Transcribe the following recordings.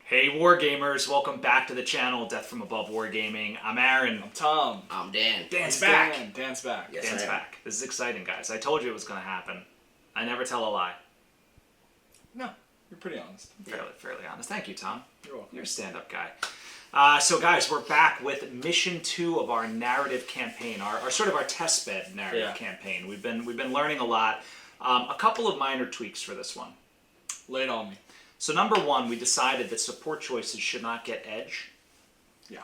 Hey Wargamers, welcome back to the channel, Death from Above Wargaming. I'm Aaron. I'm Tom. I'm Dan. Dan's back. Dan's back. Yes, Dan's back. This is exciting, guys. I told you it was going to happen. I never tell a lie. No, you're pretty honest. Fairly honest. Thank you, Tom. You're welcome. You're a stand-up guy. So guys, we're back with mission 2 of our narrative campaign, our sort of our testbed narrative campaign. We've been learning a lot. A couple of minor tweaks for this one. Lay it on me. So number 1, we decided that support choices should not get edge. Yeah.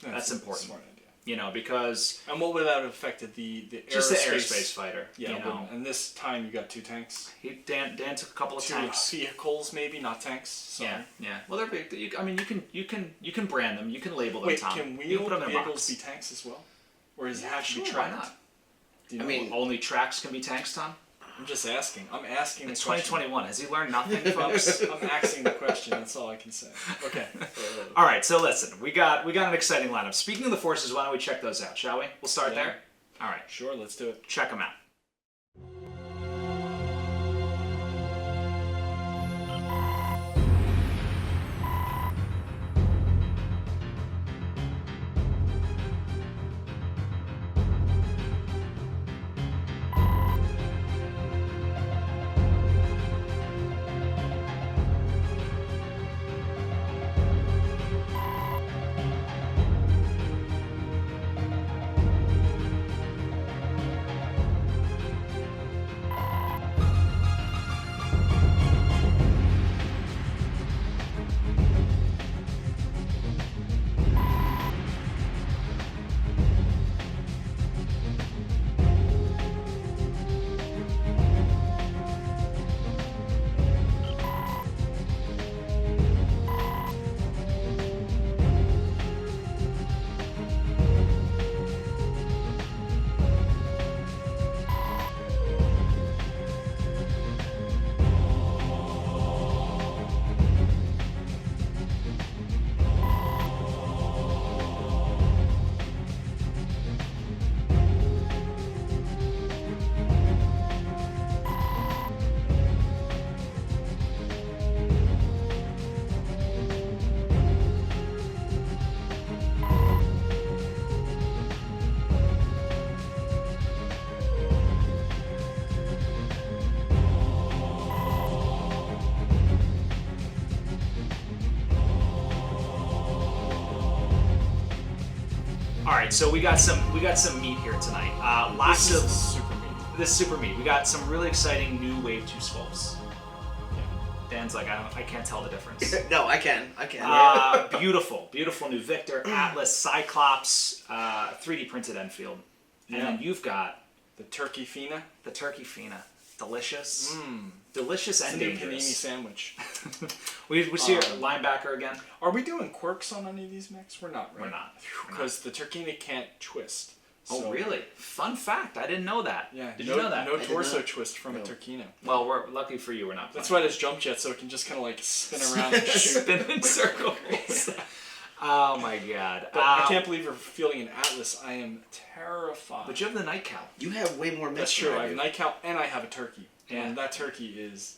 That's important. Smart idea. You know, because... And what would that have affected the just the airspace fighter. Yeah, you know? And this time you got 2 tanks. Dan took a couple of tanks. 2 vehicles maybe, not tanks. So. Yeah. Well, they're big. You can brand them. You can label them. Wait, Tom. can you can put them in a vehicles box. be tanks as well? Or does it have to Sure, be why tracked? not? Do you know? I mean, Only tracks can be tanks, Tom. I'm just asking. I'm asking It's the question. 2021. Has he learned nothing, folks? I'm asking the question. That's all I can say. Okay. All right. So listen, we got an exciting lineup. Speaking of the forces, why don't we check those out, shall we? We'll start there. All right. Sure, let's do it. Check them out. All right, so we got some meat here tonight. Lots This of is super meaty. this is super meat. We got some really exciting new Wave 2 sculpts. Dan's like, I can't tell the difference. No, I can. Beautiful new Victor, Atlas, Cyclops, 3D printed Enfield, and then you've got The turkey fina. the Turkey Fina. Delicious, delicious It's and a new panini dangerous. sandwich. We see our linebacker again. Are we doing quirks on any of these mechs? We're not, right? We're not. Because the turkina can't twist. Oh, So- really? Fun fact. I didn't know that. Yeah. Did no, you know that? No did torso not. twist from a No. turkina. Well, we're lucky for you. We're not. That's why it has jump jet, so it can just kind of like spin around and shoot. Spin in circles. Oh my God. But I can't believe we're fielding an Atlas. I am terrified. But you have the night cow. You have way more mix. That's true. I have a night cow and I have a turkey. Yeah. And that turkey is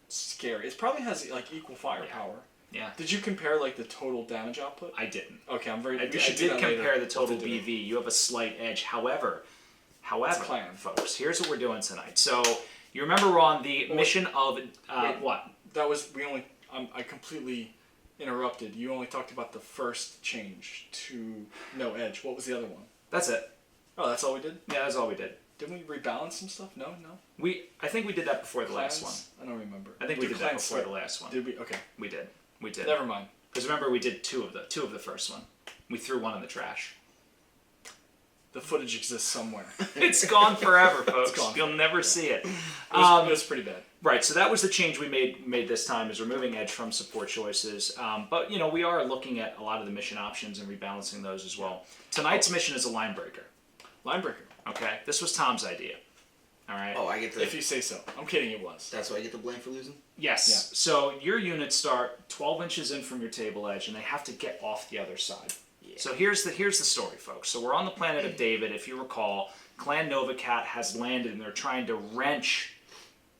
scary. It probably has like equal firepower. Yeah. Did you compare like the total damage output? I didn't. Okay, I'm very. I we did, should do that compare later. the total We'll do it. BV. You have a slight edge. However, plan. folks, here's what we're doing tonight. So you remember we're on the mission of Wait. what? That was we only. I completely interrupted. You only talked about the first change to no edge. What was the other one? That's it. Oh, that's all we did. Yeah, that's all we did. Didn't we rebalance some stuff? No. I think we did that before the last one. Clans? I don't remember. I think we did that clans before start- the last one. Did we? Okay. We did. Never mind. Because remember, we did two of the first one. We threw one in the trash. The footage exists somewhere. It's gone forever, folks. gone. You'll never see it. It was pretty bad. Right, so that was the change we made this time, is removing edge from support choices. But you know, we are looking at a lot of the mission options and rebalancing those as well. Tonight's mission is a line breaker. Line breaker. Okay, this was Tom's idea. All right. Oh, I get the. If you say so. I'm kidding. It was. That's why I get the blame for losing. Yes. Yeah. So your units start 12 inches in from your table edge, and they have to get off the other side. Yeah. So here's the story, folks. So we're on the planet of David. If you recall, Clan Novacat has landed, and they're trying to wrench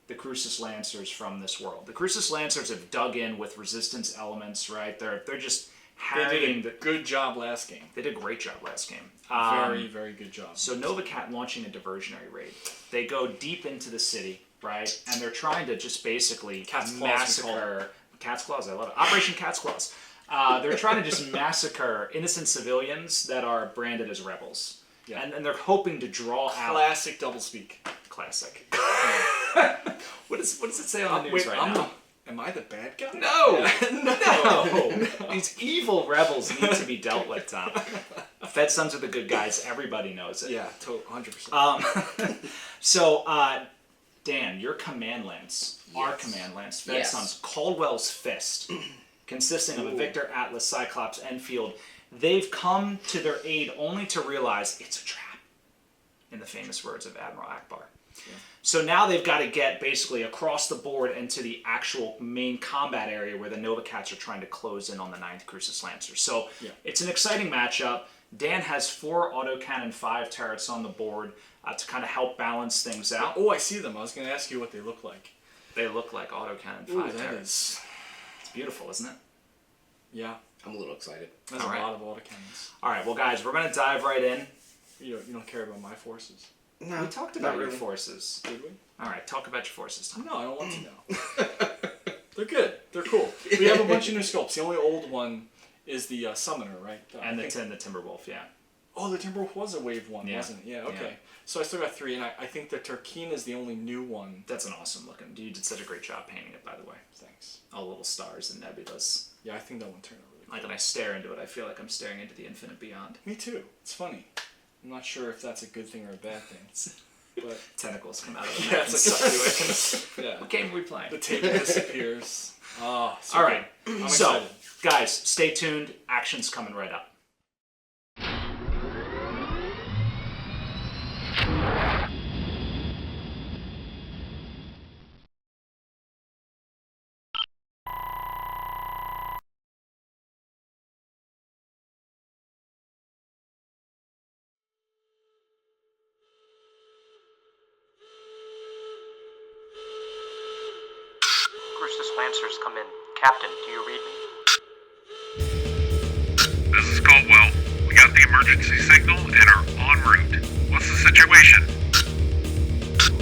the Crucis Lancers from this world. The Crucis Lancers have dug in with resistance elements, right? They're just harrying. They did a good job last game. They did a great job last game. Very, very good job. So Novacat launching a diversionary raid. They go deep into the city, right? And they're trying to just basically massacre... Cat's Claws, I love it. Operation Cat's Claws. They're trying to just massacre innocent civilians that are branded as rebels. Yeah. And they're hoping to draw out... Classic doublespeak. Classic. What does it say on the news now? Am I the bad guy? No! No! These evil rebels need to be dealt with, Tom. Fed Suns are the good guys. Everybody knows it. Yeah, 100%. So, Dan, your command lance, our command lance, Fed Suns, Caldwell's Fist, consisting of a Victor, Atlas, Cyclops, Enfield, they've come to their aid only to realize it's a trap, in the famous words of Admiral Akbar. Yeah. So now they've got to get basically across the board into the actual main combat area where the Novacats are trying to close in on the 9th Crucis Lancers. So it's an exciting matchup. Dan has 4 autocannon 5 turrets on the board to kind of help balance things out. Oh, I see them. I was going to ask you what they look like. They look like autocannon 5 turrets. It's beautiful, isn't it? Yeah. I'm a little excited. That's a lot of autocannons. All right, well, guys, we're going to dive right in. You don't care about my forces? No. We talked about your forces. Did we? All right, talk about your forces, Tom. No, I don't want to know. They're good. They're cool. We have a bunch of new sculpts. The only old one is the Summoner, right? And the Timberwolf, yeah. Oh, the Timberwolf was a wave 1, wasn't it? Yeah, okay. Yeah. So I still got 3, and I think the Turkina is the only new one. That's an awesome looking. You did such a great job painting it, by the way. Thanks. All the little stars and nebulas. Yeah, I think that one turned out really cool. Like when I stare into it, I feel like I'm staring into the infinite beyond. Me too. It's funny. I'm not sure if that's a good thing or a bad thing. But tentacles come out of the mech and suck you in. Yeah. What game are we playing? The tape disappears. Oh, all right. I'm so, excited. guys, stay tuned. Action's coming right up. Crucis Lancers come in. Captain, do you read me? This is Caldwell. We got the emergency signal and are en route. What's the situation?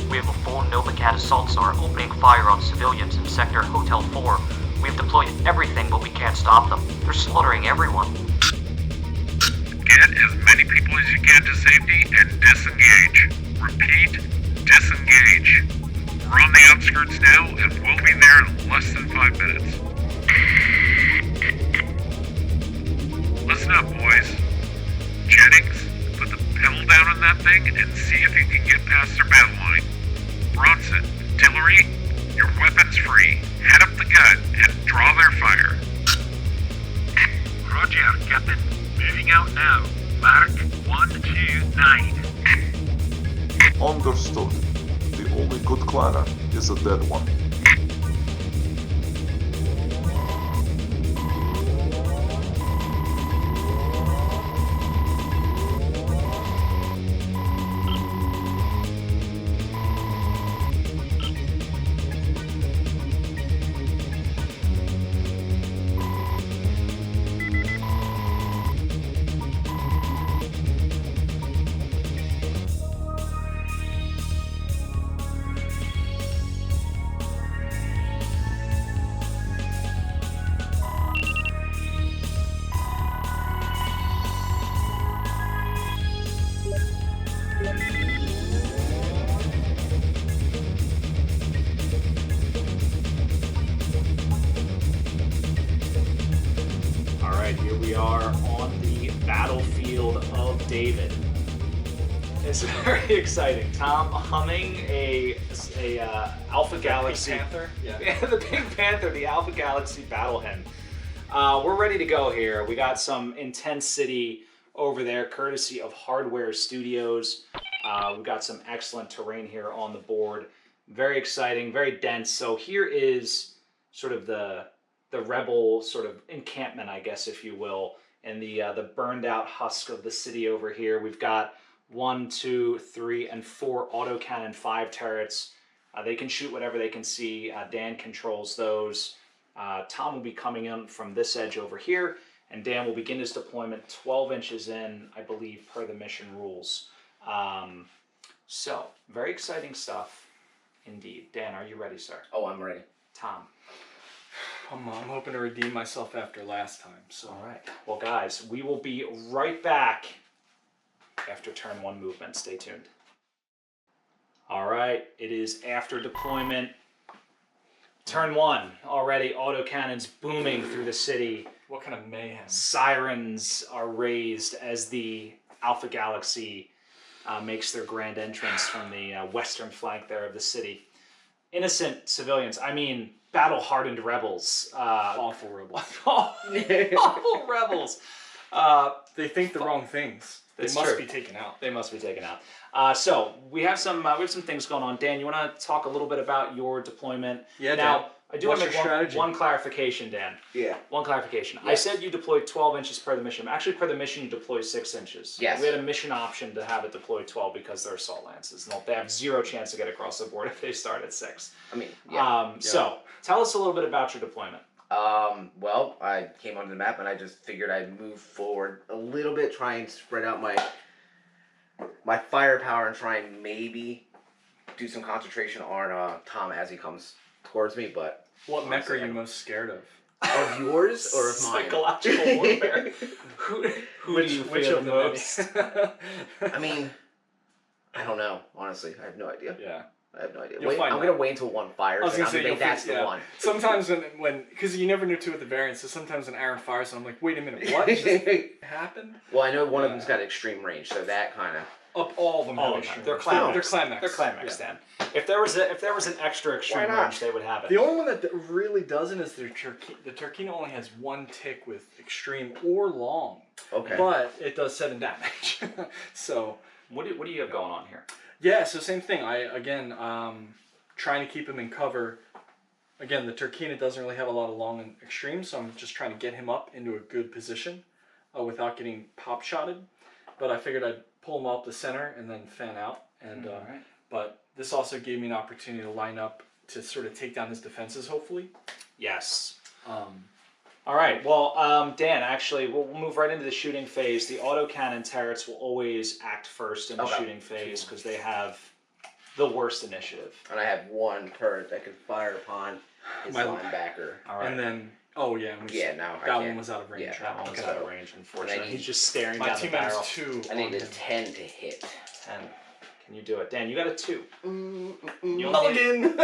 We have a full Novacat assault czar opening fire on civilians in Sector Hotel 4. We have deployed everything, but we can't stop them. They're slaughtering everyone. Get as many people as you can to safety and disengage. Repeat, disengage. We're on the outskirts now, and we'll be there in less than 5 minutes. Listen up, boys. Jennings, put the pedal down on that thing and see if you can get past their battle line. Bronson, artillery, your weapon's free. Head up the gun and draw their fire. Roger, Captain. Moving out now. Mark 129. Understood. The only good clanner is a dead one. Here we are on the battlefield of David. It's very exciting. Tom humming a Alpha Galaxy Pink Panther? Yeah, the Pink Panther, the Alpha Galaxy battle hymn. We're ready to go here. We got some intense city over there, courtesy of Hardware Studios. We've got some excellent terrain here on the board. Very exciting, very dense. So here is sort of the rebel sort of encampment, I guess, if you will, and the burned out husk of the city over here. We've got 1, 2, 3, and 4 autocannon 5 turrets They can shoot whatever they can see. Dan controls those. Tom will be coming in from this edge over here, and Dan will begin his deployment 12 inches in, I believe, per the mission rules. So, very exciting stuff indeed. Dan, are you ready, sir? Oh, I'm ready. Tom. I'm hoping to redeem myself after last time. So. All right. Well, guys, we will be right back after turn 1 movement. Stay tuned. All right. It is after deployment. Turn 1. Already autocannons booming through the city. What kind of mayhem? Sirens are raised as the Alpha Galaxy makes their grand entrance from the western flank there of the city. Innocent civilians, I mean, battle-hardened rebels. Awful rebels. Awful rebels. They think the wrong things. They It's must true. be taken out. They must be taken out. So we have some things going on. Dan, you want to talk a little bit about your deployment? Yeah, Now, Dan. I do want What's to your make strategy? one clarification, Dan. Yeah. One clarification. I Yes. said you deployed 12 inches per the mission. Actually, per the mission, you deployed 6 inches. Yes. We had a mission option to have it deployed 12 because they're assault lances. They have 0 chance to get across the board if they start at 6. I mean, yeah. So, tell us a little bit about your deployment. Well, I came onto the map and I just figured I'd move forward a little bit, try and spread out my firepower and try and maybe do some concentration on Tom as he comes towards me, but... What mech are you most scared of? Of yours or of mine? Psychological warfare. Who do you fear the most? I mean, I don't know, honestly. I have no idea. Yeah. I have no idea. You'll Wait, find I'm out. going to wait until one fires. I was and gonna I'm say gonna think that's the yeah. one. Sometimes when because you never knew two at the variants, so sometimes when Aaron fires, I'm like, wait a minute, what just happened? Well, I know one of them's got extreme range, so that kind of... All of them. All have of them. extreme They're range. clan They're mechs. clan mechs. They're clan mechs, Yeah. Dan. If there was an extra extreme not? range, they would have it. The only one that really doesn't is the Turkina only has 1 tick with extreme or long. Okay. But it does 7 damage. So What do you have going on here? yeah, so same thing. Trying to keep him in cover. Again, the Turkina doesn't really have a lot of long and extreme, so I'm just trying to get him up into a good position without getting pop shotted. But I figured I'd pull him up the center and then fan out. And Alright. but this also gave me an opportunity to line up to sort of take down his defenses, hopefully. Yes. All right. Well, Dan, actually, we'll move right into the shooting phase. The autocannon turrets will always act first in the Okay. shooting phase because they have the worst initiative. And I have 1 turret that can fire upon his My- linebacker. All right. And then Yeah, no, I that one can't. was out of range. Yeah, right? that one was Okay. out of range, unfortunately. need- He's just staring My down the team barrel. has 2. I need a 10 to hit. 10. Can you do it? Dan, you got a 2. You Mulligan!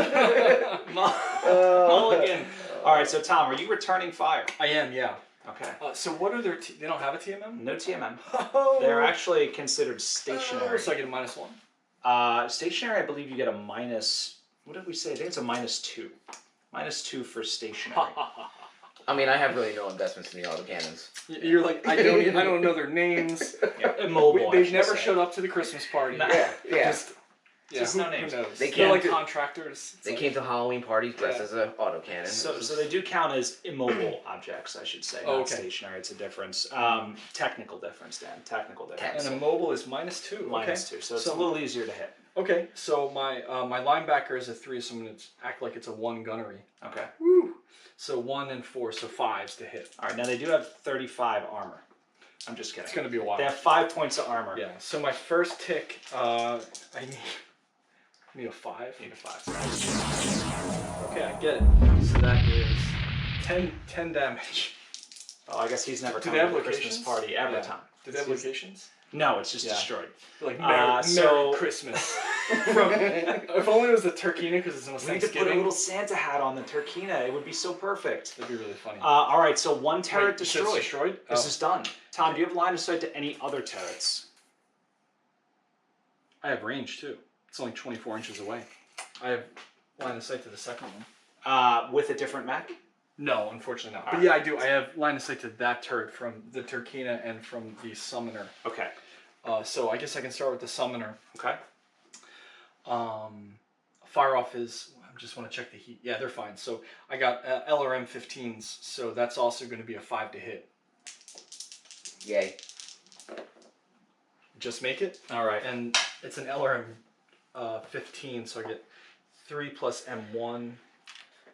Mulligan. All right, so Tom, are you returning fire? I am, yeah. Okay. So what are their... they don't have a TMM? No TMM. Oh. They're actually considered stationary. So I get a -1? Stationary, I believe you get a minus. What did we say? I think it's a -2. -2 for stationary. I mean, I have really no investments in the autocannons. You're like, I don't know their names. Yeah, immobile. I They've should never say. showed up to the Christmas party. No. Yeah. Just who, no names. Who knows? They They're like came to- contractors. It's They like- came to Halloween parties dressed Yeah. as an autocannon. So they do count as immobile objects, I should say, not Okay. stationary. It's a difference. Technical difference, Dan. Technical difference. And a mobile is -2. -2, so it's a little easier to hit. Okay, so my linebacker is a 3, so I'm going to act like it's a 1 gunnery. Okay. Woo! So 1 and 4, so 5s to hit. All right. Now they do have 35 armor. I'm just kidding. It's going to be a while. They have 5 points of armor. Yeah, so my first tick, I need a 5. Need a 5. Okay, I get it. So that is 10 damage. Oh, I guess he's never Do come they to have the Christmas locations? party ever, Yeah. Tom. Do they have locations? No, it's just Yeah. destroyed. Like Merry so- Christmas. If only it was the Turkina because it's almost We need to put a Thanksgiving. little Santa hat on the Turkina. It would be so perfect. That'd be really funny. All right, so 1 turret Wait, you said it's destroyed. destroyed? This Oh. is done. Tom, do you have line of sight to any other turrets? I have range too. It's only 24 inches away. I have line of sight to the second one. With a different mech? No, unfortunately not. All But right. yeah, I do. I have line of sight to that turret from the Turkina and from the summoner. Okay. So I guess I can start with the summoner. Okay. Fire off is. I just want to check the heat. Yeah, they're fine. So I got LRM 15s. So that's also going to be a 5 to hit. Yay. Just make it. All right. And it's an LRM 15, so I get 3 plus M1.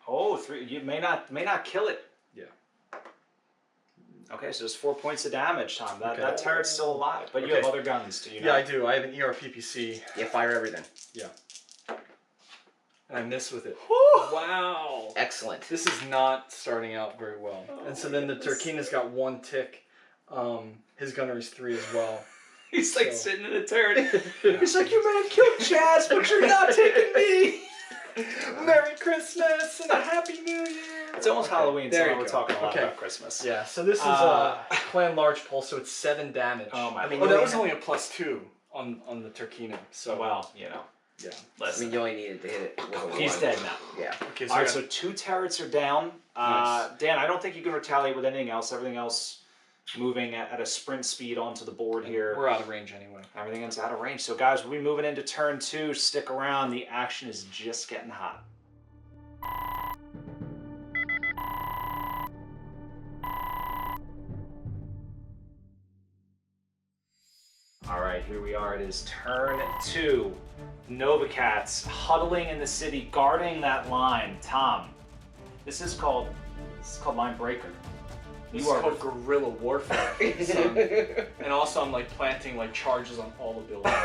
Oh, 3. You may not kill it. Yeah. Okay, so there's 4 points of damage, Tom. That Okay. that turret's still alive, but you Okay. have other guns. Do you? Yeah, I not? do. I have an ERPPC. Yeah, fire everything. Yeah. And I miss with it. Whew. Wow. Excellent. This is not starting out very well. And so then the Turkina's got 1 tick. His gunnery's 3 as well. He's like So- sitting in a turret. He's like, "You may have killed Chaz, but you're not taking me." Merry Christmas and a Happy New Year. It's almost Halloween, so There you we're go. talking a lot Okay. about Christmas. Yeah, so this is Uh, clan large pulse, so it's 7 damage. Oh my! I mean, Oh, you that only was have- only a +2 on the Turkina. So So well, you know. yeah. I Listen, mean, you only needed to hit it. With a he's one. dead now. Yeah. Okay, All right, I so got- 2 turrets are down. Nice. Dan, I don't think you can retaliate with anything else. Everything else moving at a sprint speed onto the board here. we're out of range anyway. Everything is out of range. So guys, we'll be moving into turn 2. Stick around. The action is just getting hot. All right, here we are. It is turn 2. Nova Cats huddling in the city, guarding that line. Tom, this is called Line Breaker. This You is are called guerrilla warfare. son. And also I'm like planting like charges on all the buildings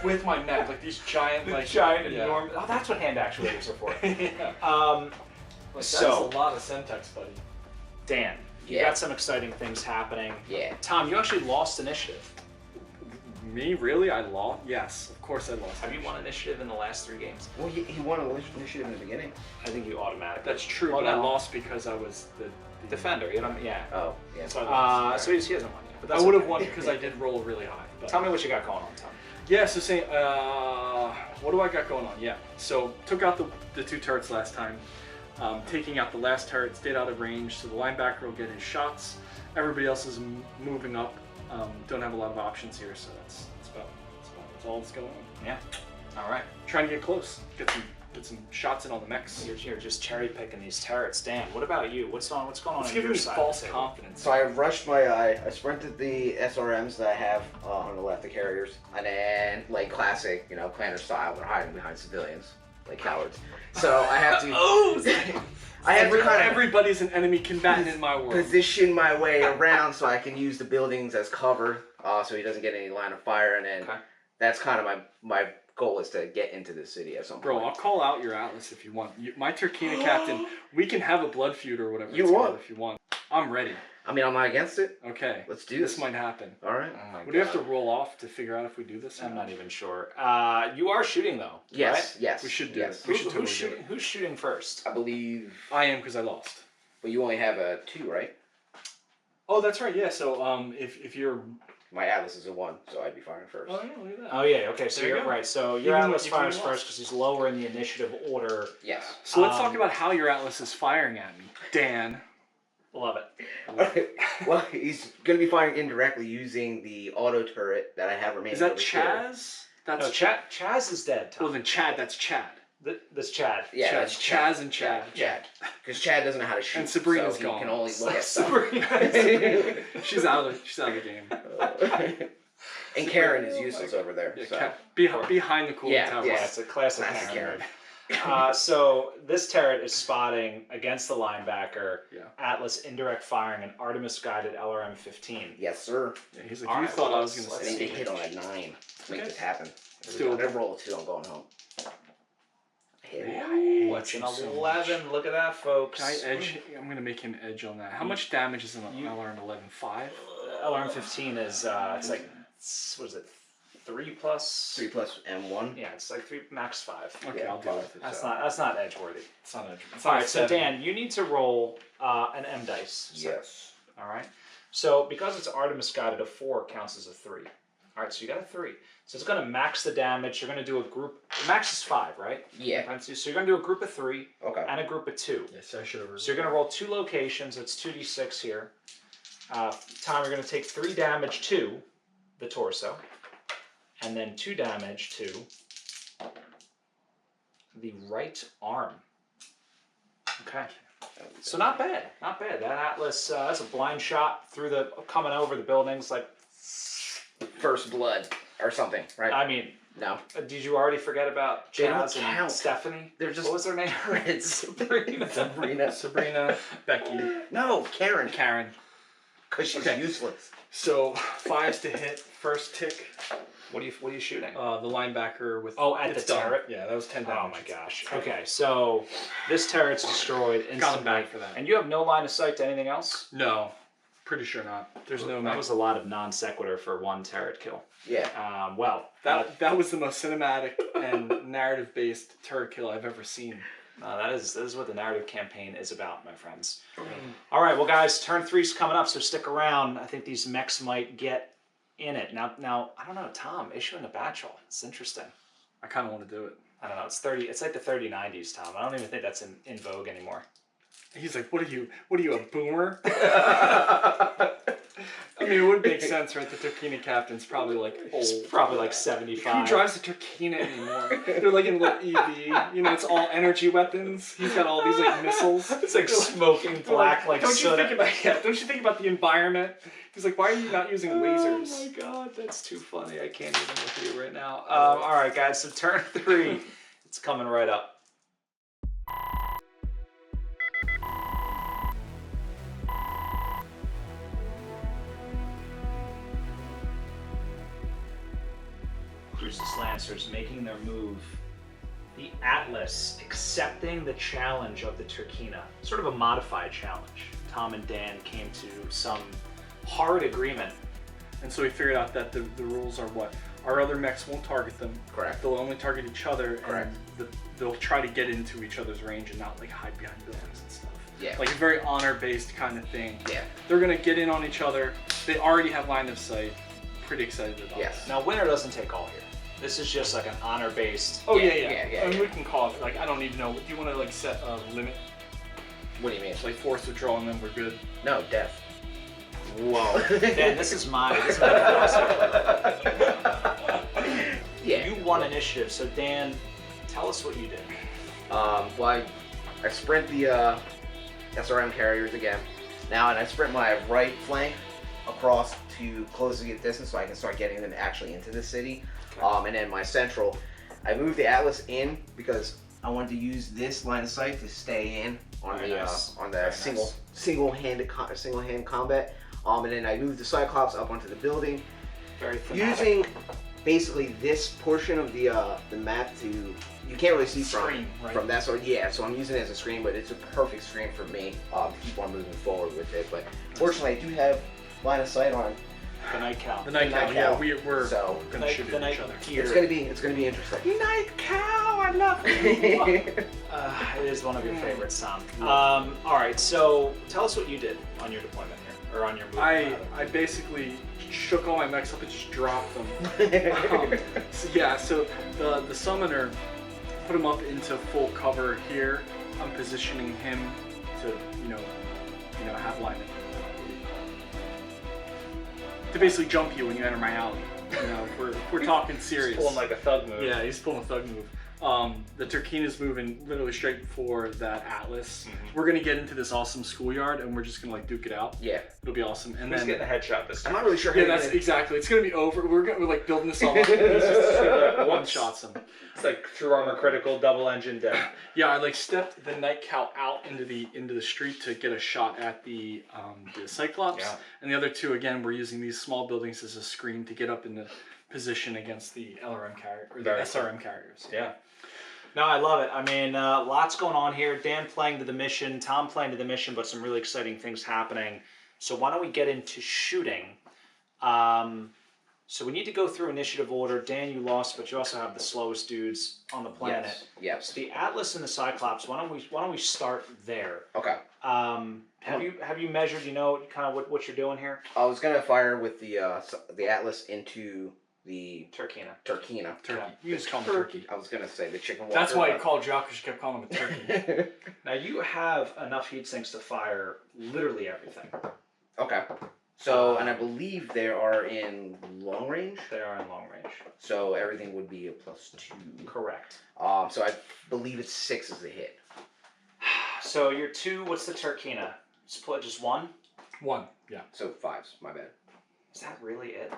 with my mech, like these giant like giant, yeah. enormous. Oh, that's what hand actuators are for. Yeah. Um, Like, So- that's a lot of Semtex, buddy. Dan, you Yeah. got some exciting things happening. Yeah. Tom, you actually lost initiative. Me, really? I lost? Yes, of course I lost. Have you won initiative in the last 3 games? Well, he won an initiative in the beginning. I think you automatically. That's true, Well, but I no. lost because I was the Defender, you know, yeah. Oh, yeah. So I lost. So he hasn't won yet. But I that's would have okay. won because I did roll really high. But. Tell me what you got going on, Tom. Yeah, so saying, what do I got going on? Yeah, so took out the 2 turrets last time. Taking out the last turret, stayed out of range, so the linebacker will get his shots. Everybody else is moving up. Don't have a lot of options here, so that's all that's going on. Yeah. All right. Trying to get close, get some shots in on the mechs. You're just cherry picking these turrets. Dan, what about you? What's going on It's on giving your me side? false of the table? confidence. So I rushed I sprinted the SRMs that I have on the left, the carriers, and then like classic, planner style, we're hiding behind civilians like cowards. So I have to. Oh! I have to kind of Everybody's an enemy combatant in my world. position my way around so I can use the buildings as cover, so he doesn't get any line of fire, and then Okay. that's kind of my goal is to get into the city at some Bro, I'll point. call out your Atlas if you want. My Turkina captain, we can have a blood feud or whatever You it's want? called if you want. I'm ready. I mean, I'm not against it. Okay. Let's do This this. might happen. All right. Oh my Would we have to God. roll off to figure out if we do this? I'm not even sure. You are shooting though. Yes. Right? Yes. We should do yes. it. We should totally Who's do shooting? it. Who's shooting first? I believe. I am because I lost. But you only have a 2, right? Oh, that's right. Yeah. So if you're My Atlas is a 1, so I'd be firing first. oh yeah, look at that. Oh yeah. Okay. So There you you're go. right. So your Even Atlas if you fires lost. first because he's lower in the initiative order. Yes. So let's talk Um, about how your Atlas is firing at me, Dan. Love it. Okay. Well, he's going to be firing indirectly using the auto turret that I have remaining. Is that over here. Chaz? That's No, Chaz is dead. Tom. Well, then Chad. That's Chad. This Chad. Yeah, Chad. that's Chaz and Chad. Chad. Because Chad doesn't know how to shoot. And Sabrina's so gone. He can only look at stuff. She's out of the game. And Karen is useless over there. Yeah, So. behind the cooling Yeah, tower. Yeah, it's a classic Classic Karen. Karen. So this turret is spotting against the linebacker. Yeah. Atlas indirect firing an Artemis guided LRM 15. Yes, sir. Yeah, he's like, All you right, thought well, I was going to I let's need say. to hit on a 9 to make Okay. this happen. Let's do it. I'm going to roll a 2. I'm going home. Hit. Ooh, hate it's an you so 11. Look at that, folks. Can I edge? I'm going to make him edge on that. How much damage is an You- LRM 11? 5? LRM 15 is it's like what is it? 3 plus. 3 plus M1. Yeah, it's like 3 max 5. Okay, Yeah, I'll deal with it. That's not edge worthy. It's not edge. It's All not right, a so 7. Dan, you need to roll an M dice. Yes. All right. So because it's Artemis guided, a 4 counts as a 3. All right, so you got a 3. So it's going to max the damage. You're going to do a group. Max is 5, right? Yeah. Times 2. So you're going to do a group of 3 Okay. and a group of 2. Yes, I should have. So you're going to roll 2 locations. It's 2d6 here. Tom, you're going to take 3 damage to the torso, and then 2 damage to the right arm. Okay. So not bad, not bad. That Atlas, that's a blind shot through the, coming over the buildings, like first blood or something, right? I mean, No. did you already forget about They don't Chaz and count. Stephanie? They're just what was their name? Sabrina. Sabrina, Becky, No, Karen. Karen. Because she's Okay. useless. So 5s to hit first tick. What are you shooting? The linebacker with. At it's the done. turret? Yeah, that was 10 damage. Oh my gosh. Okay, so this turret's destroyed instantly. Got him back for that. And you have no line of sight to anything else? No, pretty sure not. There's no. That was a lot of non sequitur for one turret kill. Yeah. That was the most cinematic and narrative based turret kill I've ever seen. that is what the narrative campaign is about, my friends. All right, well, guys, turn 3's coming up, so stick around. I think these mechs might get in it. Now, I don't know, Tom, issuing a batchel. It's interesting. I kind of want to do it. I don't know. It's like the 3090s, Tom. I don't even think that's in vogue anymore. He's like, what are you, a boomer? I mean, it would make sense, right? The Turkina captain's probably like old. It's probably like 75. Who drives a Turkina anymore? They're like in what EV? You know, it's all energy weapons. He's got all these like missiles. It's like smoking black, like don't soda. Don't you think about the environment? He's like, why are you not using lasers? Oh my god, that's too funny. I can't even with you right now. All right, guys, so turn 3. It's coming right up. Crucis Lancers making their move. The Atlas accepting the challenge of the Turkina. Sort of a modified challenge. Tom and Dan came to some hard agreement. And so we figured out that the rules are what? Our other mechs won't target them. Correct. They'll only target each other. Correct. And they'll try to get into each other's range and not like hide behind buildings and stuff. Yeah. Like a very honor-based kind of thing. Yeah. They're gonna get in on each other. They already have line of sight. Pretty excited about Yes. this. Now, winner doesn't take all here. This is just like an honor-based. Oh Yeah, yeah. I mean, we can call it. Like, I don't need to know. Do you want to like set a limit? What do you mean? Like force withdrawal and then we're good. No, death. Whoa. Dan, this is my philosophy. Yeah. You won initiative, so Dan, tell us what you did. Well, I sprint the SRM carriers again. Now, and I sprint my right flank across to close the distance so I can start getting them actually into the city. And then my central, I moved the Atlas in because I wanted to use this line of sight to stay in on Very the nice. Very single hand combat. And then I moved the Cyclops up onto the building, Very thematic. using basically this portion of the map to, you can't really see Screen, right? from that. So yeah, so I'm using it as a screen, but it's a perfect screen for me to keep on moving forward with it. But fortunately, I do have line of sight on. The night cow. The night cow. Night Yeah, cow. we're So, gonna shoot the at night each other. gear. It's gonna be interesting. Night cow, I love you. It is one of your favorites, Tom. All right, so tell us what you did on your deployment here, or on your move. I basically shook all my mechs up and just dropped them. So the summoner, put him up into full cover here. I'm positioning him to have line to basically jump you when you enter my alley. You know, if we're talking serious. pulling like a thug move. Yeah, he's pulling a thug move. The Turkina's moving literally straight for that Atlas. We're gonna get into this awesome schoolyard and we're just gonna like duke it out. Yeah. It'll be awesome. And Who's then getting a headshot this I'm time? not really sure. yeah, how that's you're gonna- exactly. It's gonna be over. We're like building this all up. He's just gonna one shots him. It's like true armor critical, double engine death. Yeah, I like stepped the night cow out into the street to get a shot at the Cyclops, Yeah. and the other two again we're using these small buildings as a screen to get up into position against the LRM carrier or the Very SRM carriers. Yeah. No, I love it. I mean, lots going on here. Dan playing to the mission, Tom playing to the mission, but some really exciting things happening. So why don't we get into shooting? So we need to go through initiative order. Dan, you lost, but you also have the slowest dudes on the planet. Yes. So the Atlas and the Cyclops. Why don't we start there? Okay. Have you measured? You know kind of what you're doing here? I was gonna fire with the Atlas into the Turkina. Turkina. Turkey. Yeah. You just call him turkey. I was gonna say the chicken walker. That's why he but- called you out because you kept calling him a turkey. Now you have enough heat sinks to fire literally everything. Okay. So, and I believe they are in long range. They are in long range. So everything would be a +2. Correct. So I believe it's 6 is the hit. So your 2, what's the Turkina? Split just 1? One. Yeah. So 5s. My bad. Is that really it?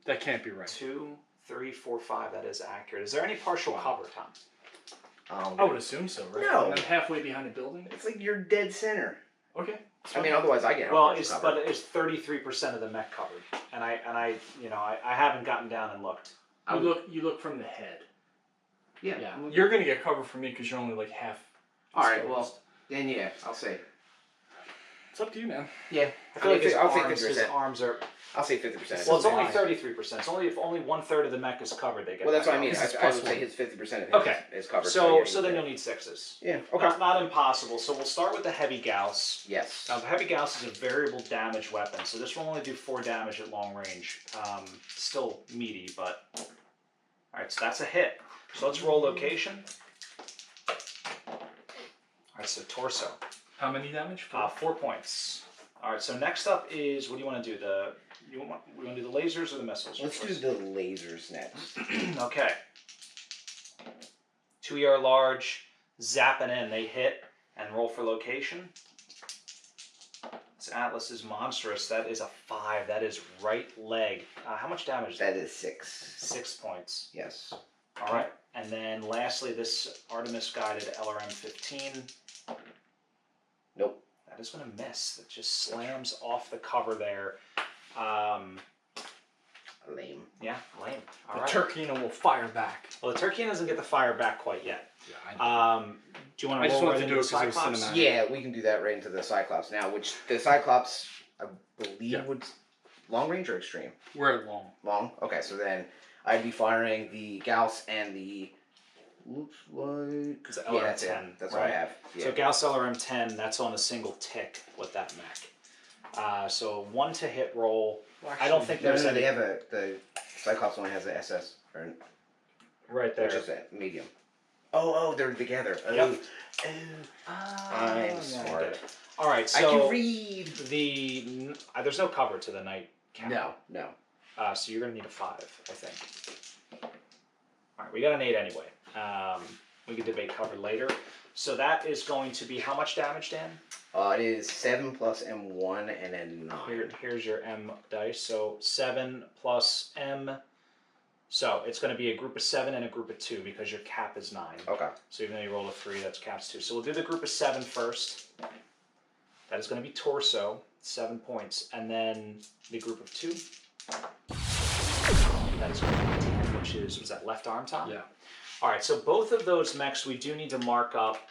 That can't be right. 2, 3, 4, 5. That is accurate. Is there any partial cover, Tom? I would assume so, right? No. And then halfway behind a building? It's like you're dead center. Okay. I mean, otherwise I get Well, partial but cover. it's 33% of the mech covered, and I haven't gotten down and looked. You look from the head. Yeah. Yeah. You're gonna get cover from me because you're only like half. All right. exposed. Well, then yeah, I'll say. It's up to you, man. Yeah. I feel like his I'll say arms, 50%. are. I'll say 50%. Well, it's only Why? 33%. It's only if only 1/3 of the mech is covered, they get. Well, that's that what I mean. cover. It's I plus would say one. his 50% of his Okay. is covered. So yeah, then yeah. you'll need 6s. Yeah. Okay. Not impossible. So we'll start with the heavy Gauss. Yes. Now, the heavy Gauss is a variable damage weapon, so this will only do 4 damage at long range. Still meaty, but all right. So that's a hit. So let's roll location. All right. So torso. How many damage? 4 points. All right. So next up is, what do you want to do? We want to do the lasers or the missiles? Let's do the lasers next. Okay. 2 ER large, zapping in. They hit and roll for location. This Atlas is monstrous. That is a 5. That is right leg. How much damage is that? That is 6. 6 points. Yes. All right. And then lastly, this Artemis guided LRM 15. Nope. That is going to miss. That just slams off the cover there. Lame. Yeah, lame. All The right. Turkina will fire back. Well, the Turkey doesn't get the fire back quite yet. Yeah, I know. Do you want to I just roll wanted right to into do it the 'cause it was Cyclops? cinematic. Yeah, we can do that right into the Cyclops now, which the Cyclops, I believe, Yeah. would long range or extreme? We're at long. Long? Okay, so then I'd be firing the Gauss and the. Looks like. It's an Yeah, LRM that's 10. it. That's what I right? have. Yeah. So Gauss LRM 10, that's on a single tick with that mech. So 1 to hit roll. I don't think no, there's no, any. they have the Cyclops only has the SS, or, Right there. which is a medium. Oh, they're together. Oh, Yep. I'm yeah, I smart. get it. All right, I can so read. there's no cover to the night cap. No. So you're gonna need a 5, I think. All right, we got an 8 anyway. We can debate cover later. So that is going to be how much damage, Dan? It is 7 plus M1 and then 9. Here's your M dice. So 7 plus M. So it's going to be a group of 7 and a group of 2 because your cap is 9. Okay. So even though you roll a 3, that's cap's 2. So we'll do the group of 7 first. That is going to be torso, 7 points. And then the group of 2. That is going to be 10, which is, was that left arm, Tom? Yeah. All right, so both of those mechs we do need to mark up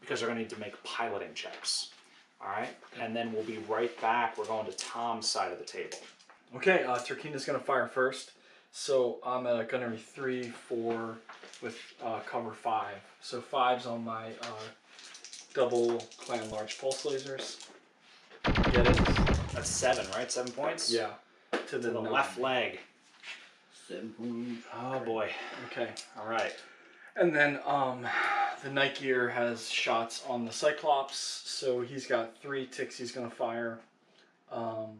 because they're going to need to make piloting checks. All right, and then we'll be right back. We're going to Tom's side of the table. Okay, Turkina's going to fire first. So I'm at a gunnery 3, 4 with cover 5. So 5's on my double clan large pulse lasers. Get it? That's 7, right? 7 points? Yeah. To the 9. left leg. 7 points. Oh boy. Okay. All right. And then the Night Gear has shots on the Cyclops, so he's got 3 ticks he's going to fire. I'll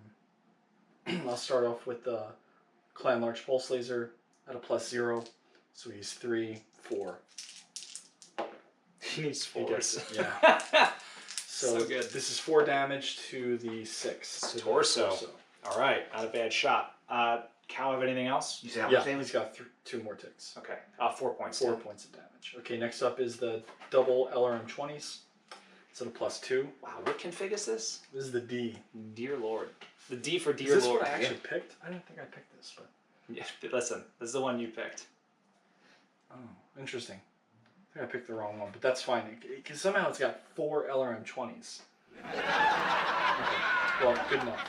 start off with the Clan Large Pulse Laser at a +0, so he's 3, 4. He needs He 4. gets it, yeah. So good. This is 4 damage to the 6. To the Torso. All right, not a bad shot. Cal, have anything else? You say how Yeah, much damage? he's got 2 more ticks. Okay, 4 points. 4 points of damage. Okay, next up is the double LRM 20s. It's at a +2. Wow, what config is this? This is the D. Dear Lord. The D for Is Dear this Lord. what I actually picked? I didn't think I picked this, but... Yeah, listen, this is the one you picked. Oh, interesting. I think I picked the wrong one, but that's fine. Because somehow it's got 4 LRM 20s. Okay. Well, good enough.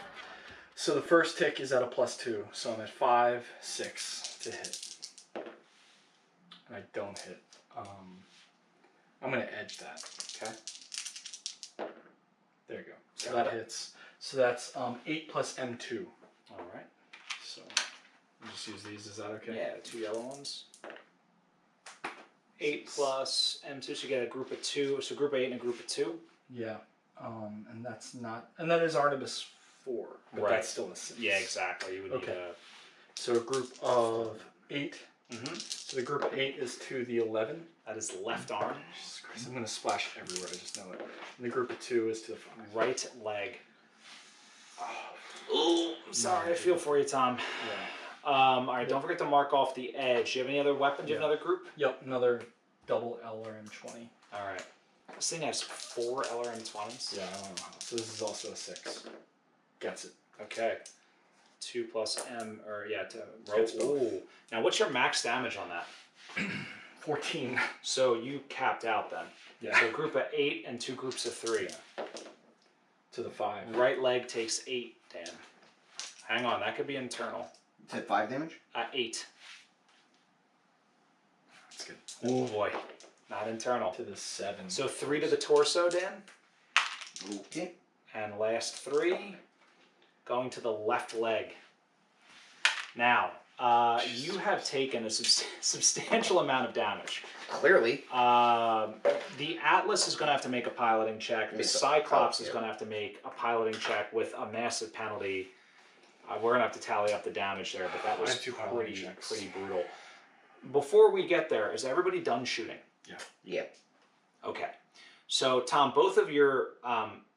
So the first tick is at a +2, so I'm at 5, 6 to hit. And I don't hit. I'm going to edge that. Okay. There you go. So Got that it. hits. So that's 8 plus M2. All right. So I'll just use these. Is that okay? Yeah, 2 yellow ones. 8 plus M2, so you get a group of 2. So group of 8 and a group of 2. Yeah. And that's not. And that is Artemis 4. But Right. that's still a 6. Yeah, exactly. You would Okay. need a. So a group of 8. Mm-hmm. So the group of 8 is to the 11. That is left arm. Jesus Christ, I'm going to splash everywhere. I just know it. And the group of 2 is to the 5. Right leg. Oh, sorry, I feel for you, Tom. Yeah. All right, don't forget to mark off the edge. Do you have any other weapons? Do you have another group? Yep, another double LRM-20. All right. This thing has 4 LRM-20s. Yeah, I don't know. So this is also a 6. Gets it. Okay. 2 plus M, or yeah, to Gets both. Ooh. Now, what's your max damage on that? 14. So you capped out then. Yeah. So group of 8 and 2 groups of 3. To the 5. Right leg takes 8, Dan. Hang on, that could be internal. You said 5 damage? 8. That's good. Oh boy, not internal. To the 7. So 3 to the torso, Dan. Okay. And last 3 going to the left leg. Now, you have taken a substantial amount of damage. Clearly. The Atlas is going to have to make a piloting check. The Cyclops is going to have to make a piloting check with a massive penalty. We're going to have to tally up the damage there, but that was I have 2 piloting checks. pretty brutal. Before we get there, is everybody done shooting? Yeah. Okay. So, Tom, both of your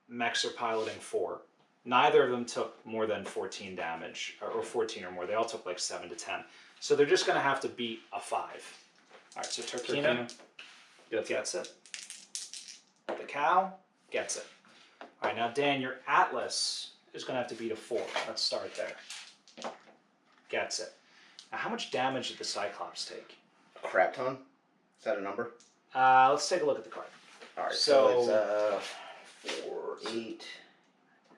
mechs are piloting 4. Neither of them took more than 14 damage, or 14 or more. They all took like 7 to 10. So they're just going to have to beat a 5. All right, so Turkina gets it. The cow gets it. All right, now Dan, your Atlas is going to have to beat a 4. Let's start there. Gets it. Now, how much damage did the Cyclops take? A crap ton. Is that a number? Let's take a look at the card. All right. So it's 4, 8.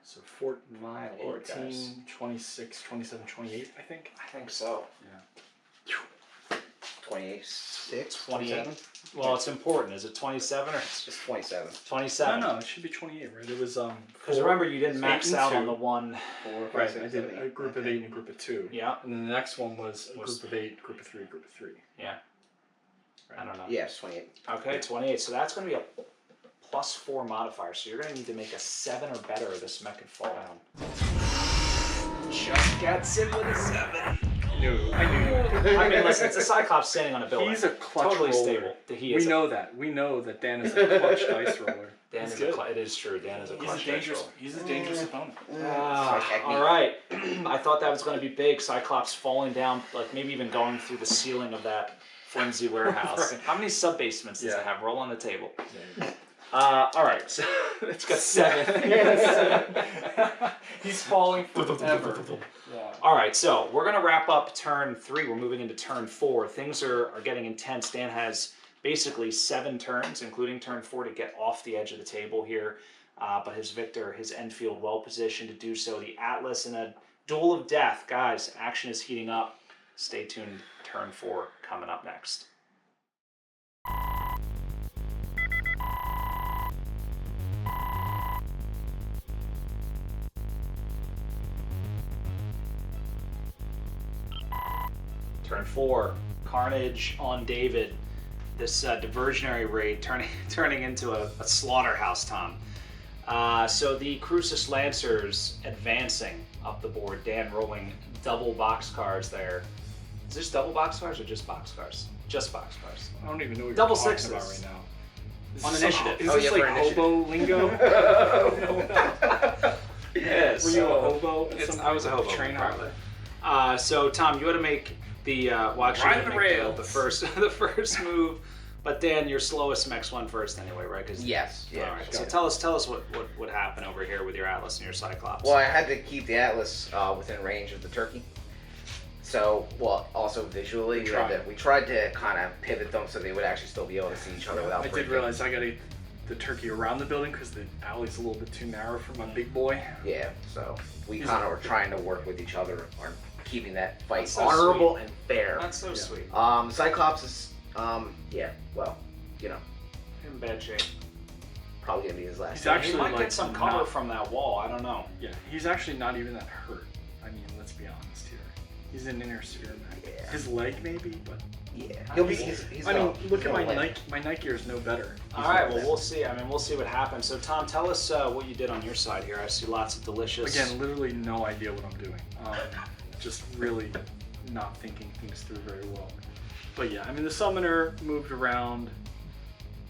So 14, My lord, 18, guys. 26, 27, 28, I think. I think so. Yeah. 28, 6, 28. 27? Well, it's important. Is it 27 or It's 27. 27? No, it should be 28, right? It was Because remember, you didn't max 8 and out on 2. the one. 4, 5, Right, 6, I did 7, a group of 8 and a group of 2. Yeah. And then the next one was a Was- group of 8, group of 3, group of 3. Yeah. I don't know. Yeah, it's 28. Okay, 28. So that's going to be a +4 modifier. So you're going to need to make a 7 or better, or this mech could fall down. Just gets it with a 7. No, I knew. I mean, listen, it's a Cyclops standing on a building. He's a clutch totally roller. stable. He We is. know that. We know that Dan is a clutch dice roller. Dan He's is good. it is true. Dan is a He's clutch a dangerous. dice roller. He's a dangerous opponent. All right. I thought that was going to be big. Cyclops falling down, like maybe even going through the ceiling of that flimsy warehouse. Right. How many sub basements does it Yeah. have? Roll on the table. Yeah. All right. So it's got 7. He's falling forever. Yeah. All right. So we're going to wrap up turn 3. We're moving into turn 4. Things are getting intense. Dan has basically 7 turns, including turn 4, to get off the edge of the table here. But his Victor, his Enfield, well positioned to do so. The Atlas in a duel of death. Guys, action is heating up. Stay tuned. Turn 4 coming up next. Turn 4, Carnage on David. This diversionary raid turning into a slaughterhouse, Tom. So the Crucis Lancers advancing up the board. Dan rolling double boxcars there. Is this double boxcars or just boxcars? Just boxcars. I don't even know what Double you're talking sixes. about right now. Is On this initiative. Is Oh, this yeah, for like initiative. hobo lingo? Yes. Were you a hobo? at some I was a point? hobo. Train probably. hobo? So Tom, you had to make the well, actually, Ride you had to the make rails. the first move. But Dan, your slowest mechs won first anyway, right? 'Cause- Yes. Yeah. All right. So tell us what happened over here with your Atlas and your Cyclops. Well, I had to keep the Atlas within range of the turkey. So, well, also visually, we tried to kind of pivot them so they would actually still be able to see each other without I did breaking. realize I gotta eat the turkey around the building because the alley's a little bit too narrow for my big boy. Yeah, so we He's- kind of were trying to work with each other on keeping that fight That's so honorable and fair. That's so sweet. Cyclops is, yeah, well, you know, In bad shape. probably gonna be his last. He's game. actually He might like get some cover not- from that wall. I don't know. Yeah, he's actually not even that hurt. I mean, let's be honest here. He's an inner sphere mech. Yeah. His leg maybe, but Yeah, he'll be. He's- He's I mean, gonna- look he's at my gonna win. Nike. My Nike is no better. All right. Well, we'll see. I mean, we'll see what happens. So Tom, tell us what you did on your side here. I see lots of delicious. Again, literally no idea what I'm doing. Just really not thinking things through very well. But yeah, I mean, the Summoner moved around.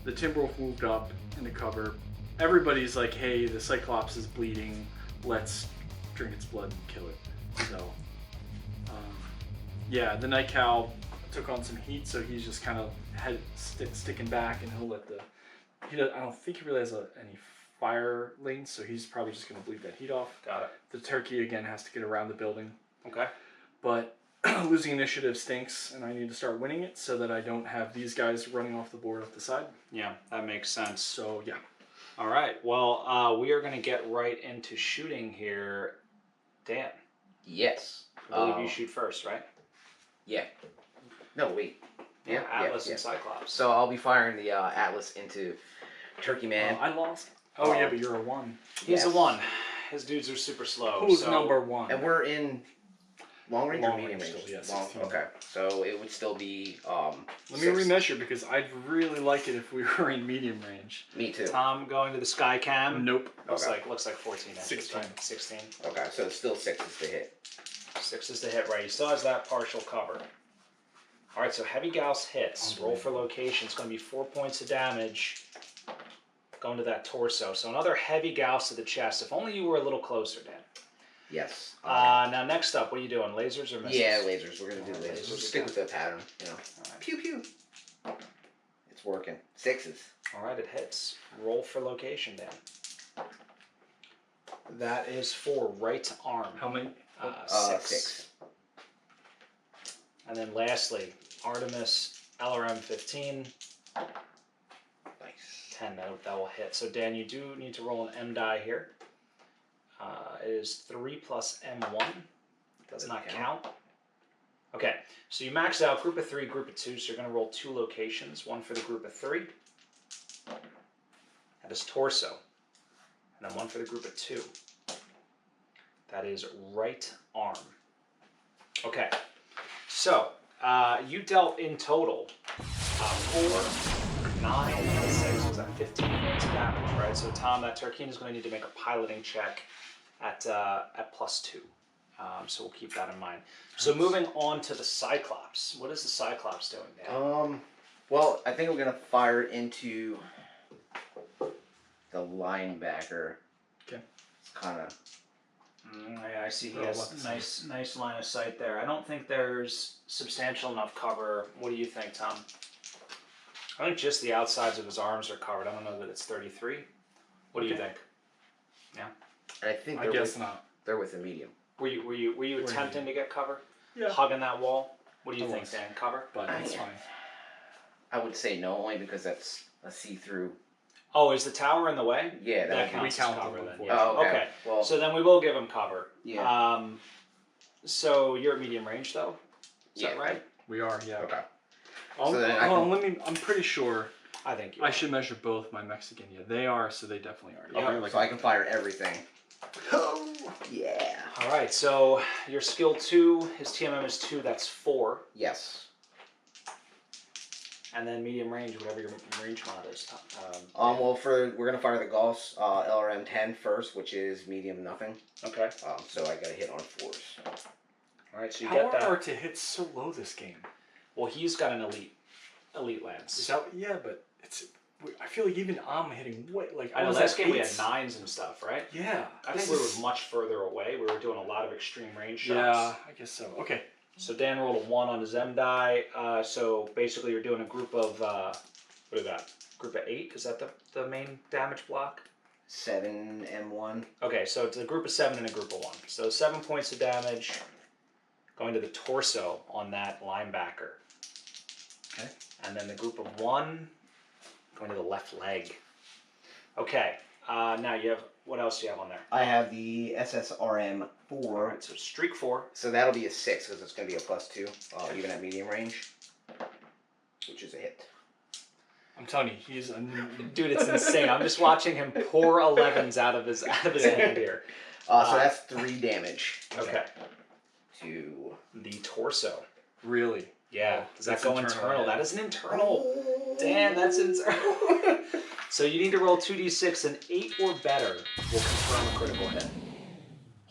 The Timberwolf moved up in the cover. Everybody's like, hey, the Cyclops is bleeding. Let's drink its blood and kill it. So, yeah, the Night Cow took on some heat, so he's just kind of sticking back, and he'll let the. I don't think he really has any fire lanes, so he's probably just going to bleed that heat off. Got it. The turkey again has to get around the building, Okay. but losing initiative stinks, and I need to start winning it so that I don't have these guys running off the board off the side. Yeah, that makes sense. So yeah. All right. Well, we are going to get right into shooting here. Dan, Yes. I believe you shoot first, right? Yeah. No, wait. Yeah, Atlas yeah. and Cyclops. So I'll be firing the Atlas into Turkey Man. I lost. Oh yeah, but you're a 1. He's Yes. a 1. His dudes are super slow. Who's so number 1? And we're in long range or Long medium range range? still, yeah, Long, 16. okay. So it would still be Let me 6. remeasure because I'd really like it if we were in medium range. Me too. Tom going to the sky cam. Nope. Looks Okay. like 14 inches. 16. Right? 16. Okay, so it's still 6 is the hit. 6 is the hit, right? He still has that partial cover. All right, so Heavy Gauss hits. Roll for location. It's going to be 4 points of damage going to that torso. So another Heavy Gauss to the chest. If only you were a little closer, Dan. Yes. Now next up, what are you doing? Lasers or missiles? Yeah, lasers. We're gonna do Alright, lasers. lasers We'll stick with the pattern, you know. Alright. Pew pew. It's working. 6s. All right, it hits. Roll for location, Dan. That is for right arm. How many? 6. 6. And then lastly, Artemis LRM 15. Nice. 10, that will hit. So Dan, you do need to roll an M die here. It is 3 plus M1. Does not count. Okay, so you max out group of 3, group of 2, so you're going to roll 2 locations. One for the group of 3. That is torso. And then one for the group of 2. That is right arm. Okay, so you dealt in total 4, 9, and 6. Was that 15 points of damage, right? So Tom, that Turkeen is going to need to make a piloting check at +2. So we'll keep that in mind. So moving on to the Cyclops. What is the Cyclops doing now? Well, I think we're gonna fire into the linebacker. Okay. It's kind of. I see he Oh, has what's nice line of sight there. I don't think there's substantial enough cover. What do you think, Tom? I think just the outsides of his arms are covered. I don't know that it's 33. What do you think? Yeah. And I think I they're guess with, not. they're with a medium. Were you attempting to get cover? Yeah. Hugging that wall? What do you I think, was. Dan? Cover? But it's fine. I would say no, only because that's a see-through. Oh, is the tower in the way? Yeah, That that counts we as count cover them then. for Yeah. Oh, okay. Well, So then we will give him cover. yeah. So you're at medium range though? Is that Yeah. right? We are, yeah. Okay. Oh, So then I hold can- on, I'm pretty sure I think you I should measure both my Mexican. Yeah, they are, so they definitely are. Yeah. Okay, So I can fire everything. Oh, yeah. All right, so your skill 2, his TMM is 2, that's 4. Yes. And then medium range, whatever your range mod is. Well, we're gonna fire the Gauss LRM 10 first, which is medium nothing. Okay. So I got to hit on 4s. All right, so you How get are that. our to hit so low this game? Well, he's got an elite lance. Is that, yeah, but it's. I feel like even I'm hitting way like. I know was last at game we had 8s. 9s and stuff, right? Yeah. I think we were much further away. We were doing a lot of extreme range shots. Yeah, I guess so. Okay. So Dan rolled a 1 on his M die. So basically, you're doing a group of what is that? Group of 8. Is that the main damage block? 7 M1. Okay, so it's a group of 7 and a group of 1. So 7 points of damage going to the torso on that linebacker. Okay. And then the group of 1 going to the left leg. Okay. Now you have, what else do you have on there? I have the SSRM 4. All right, so streak 4. So that'll be a 6 because it's going to be a +2, even at medium range, which is a hit. I'm telling you, he's a. Dude, it's insane. I'm just watching him pour 11s out of his hand here. So that's 3 damage Okay. to. The torso. Really. Yeah. Does that That's go internal, internal? yeah. That is an internal. Dan, that's internal. So you need to roll 2d6 and 8 or better will confirm a critical hit.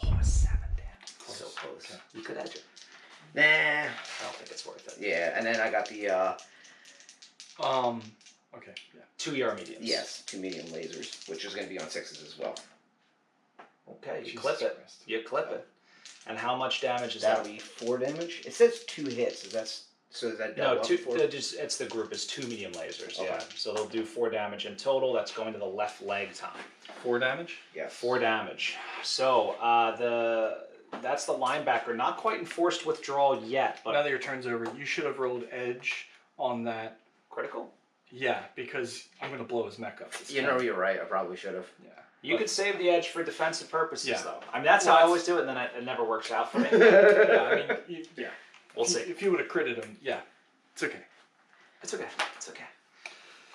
Oh, a 7, Dan. So close. Okay. You could edge it. Nah. I don't think it's worth it. Yeah, and then I got the Okay. Yeah. 2 ER mediums. yes, 2 medium lasers, which is going to be on 6s as well. Okay, you Jesus clip it. Christ. You clip it. And how much damage is That'll that? be 4 damage. It says 2 hits. Is that No, double two. up 4? It's the group is 2 medium lasers. Okay. Yeah, so they'll do 4 damage in total. That's going to the left leg, Tom. 4 damage? Yes. 4 damage. So that's the linebacker. Not quite enforced withdrawal yet, but Now that your turn's over, you should have rolled edge on that. critical. Yeah, because I'm going to blow his mech up. This You time. know, you're right. I probably should have. Yeah. You could save the edge for defensive purposes, Yeah. though. I mean, that's how I always do it, and then it never works out for me. Yeah, I mean, yeah. We'll see. If you would have critted him, yeah, it's okay. It's okay. It's okay.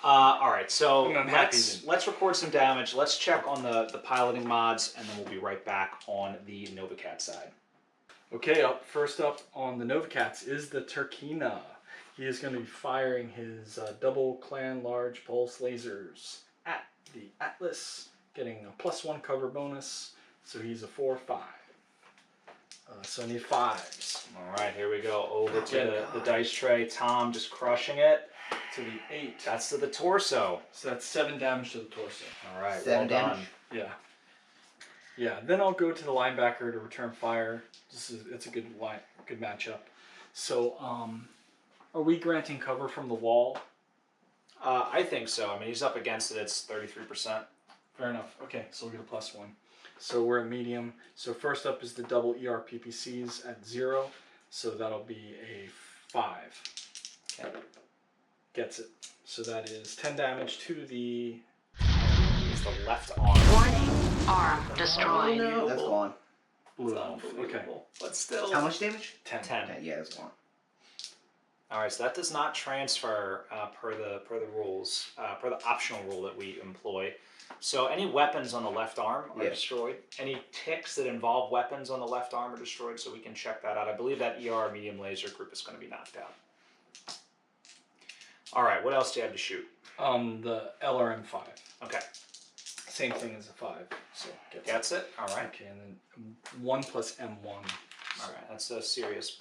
All right, so I'm happy let's record some damage. Let's check on the piloting mods, and then we'll be right back on the Novacat side. Okay, first up on the Novacats is the Turkina. He is going to be firing his double clan large pulse lasers at the Atlas, getting a +1 cover bonus, so he's a 4/5. So I need 5s. All right, here we go. Over to the dice tray. Tom just crushing it. To the 8. That's to the torso. So that's 7 damage to the torso. All right, 7 well damage. done. Yeah. Yeah, then I'll go to the linebacker to return fire. It's a good matchup. So, are we granting cover from the wall? I think so. I mean, he's up against it. It's 33%. Fair enough. Okay, so we'll get a +1. So we're at medium. So first up is the double ERPPCs at 0. So that'll be a 5. Okay. Gets it. So that is 10 damage to the... It's the left arm. Warning, arm destroyed. No, that's gone. blue elf. Okay. Unbelievable. But still. How much damage? 10. 10. Yeah, that's gone. All right, so that does not transfer per the rules, per the optional rule that we employ. So any weapons on the left arm are Yeah. destroyed. Any ticks that involve weapons on the left arm are destroyed, so we can check that out. I believe that ER medium laser group is going to be knocked out. All right, what else do you have to shoot? The LRM5. Okay, Same thing as a 5. So gets it. All right, Okay, and then 1 plus M1. all right, that's a serious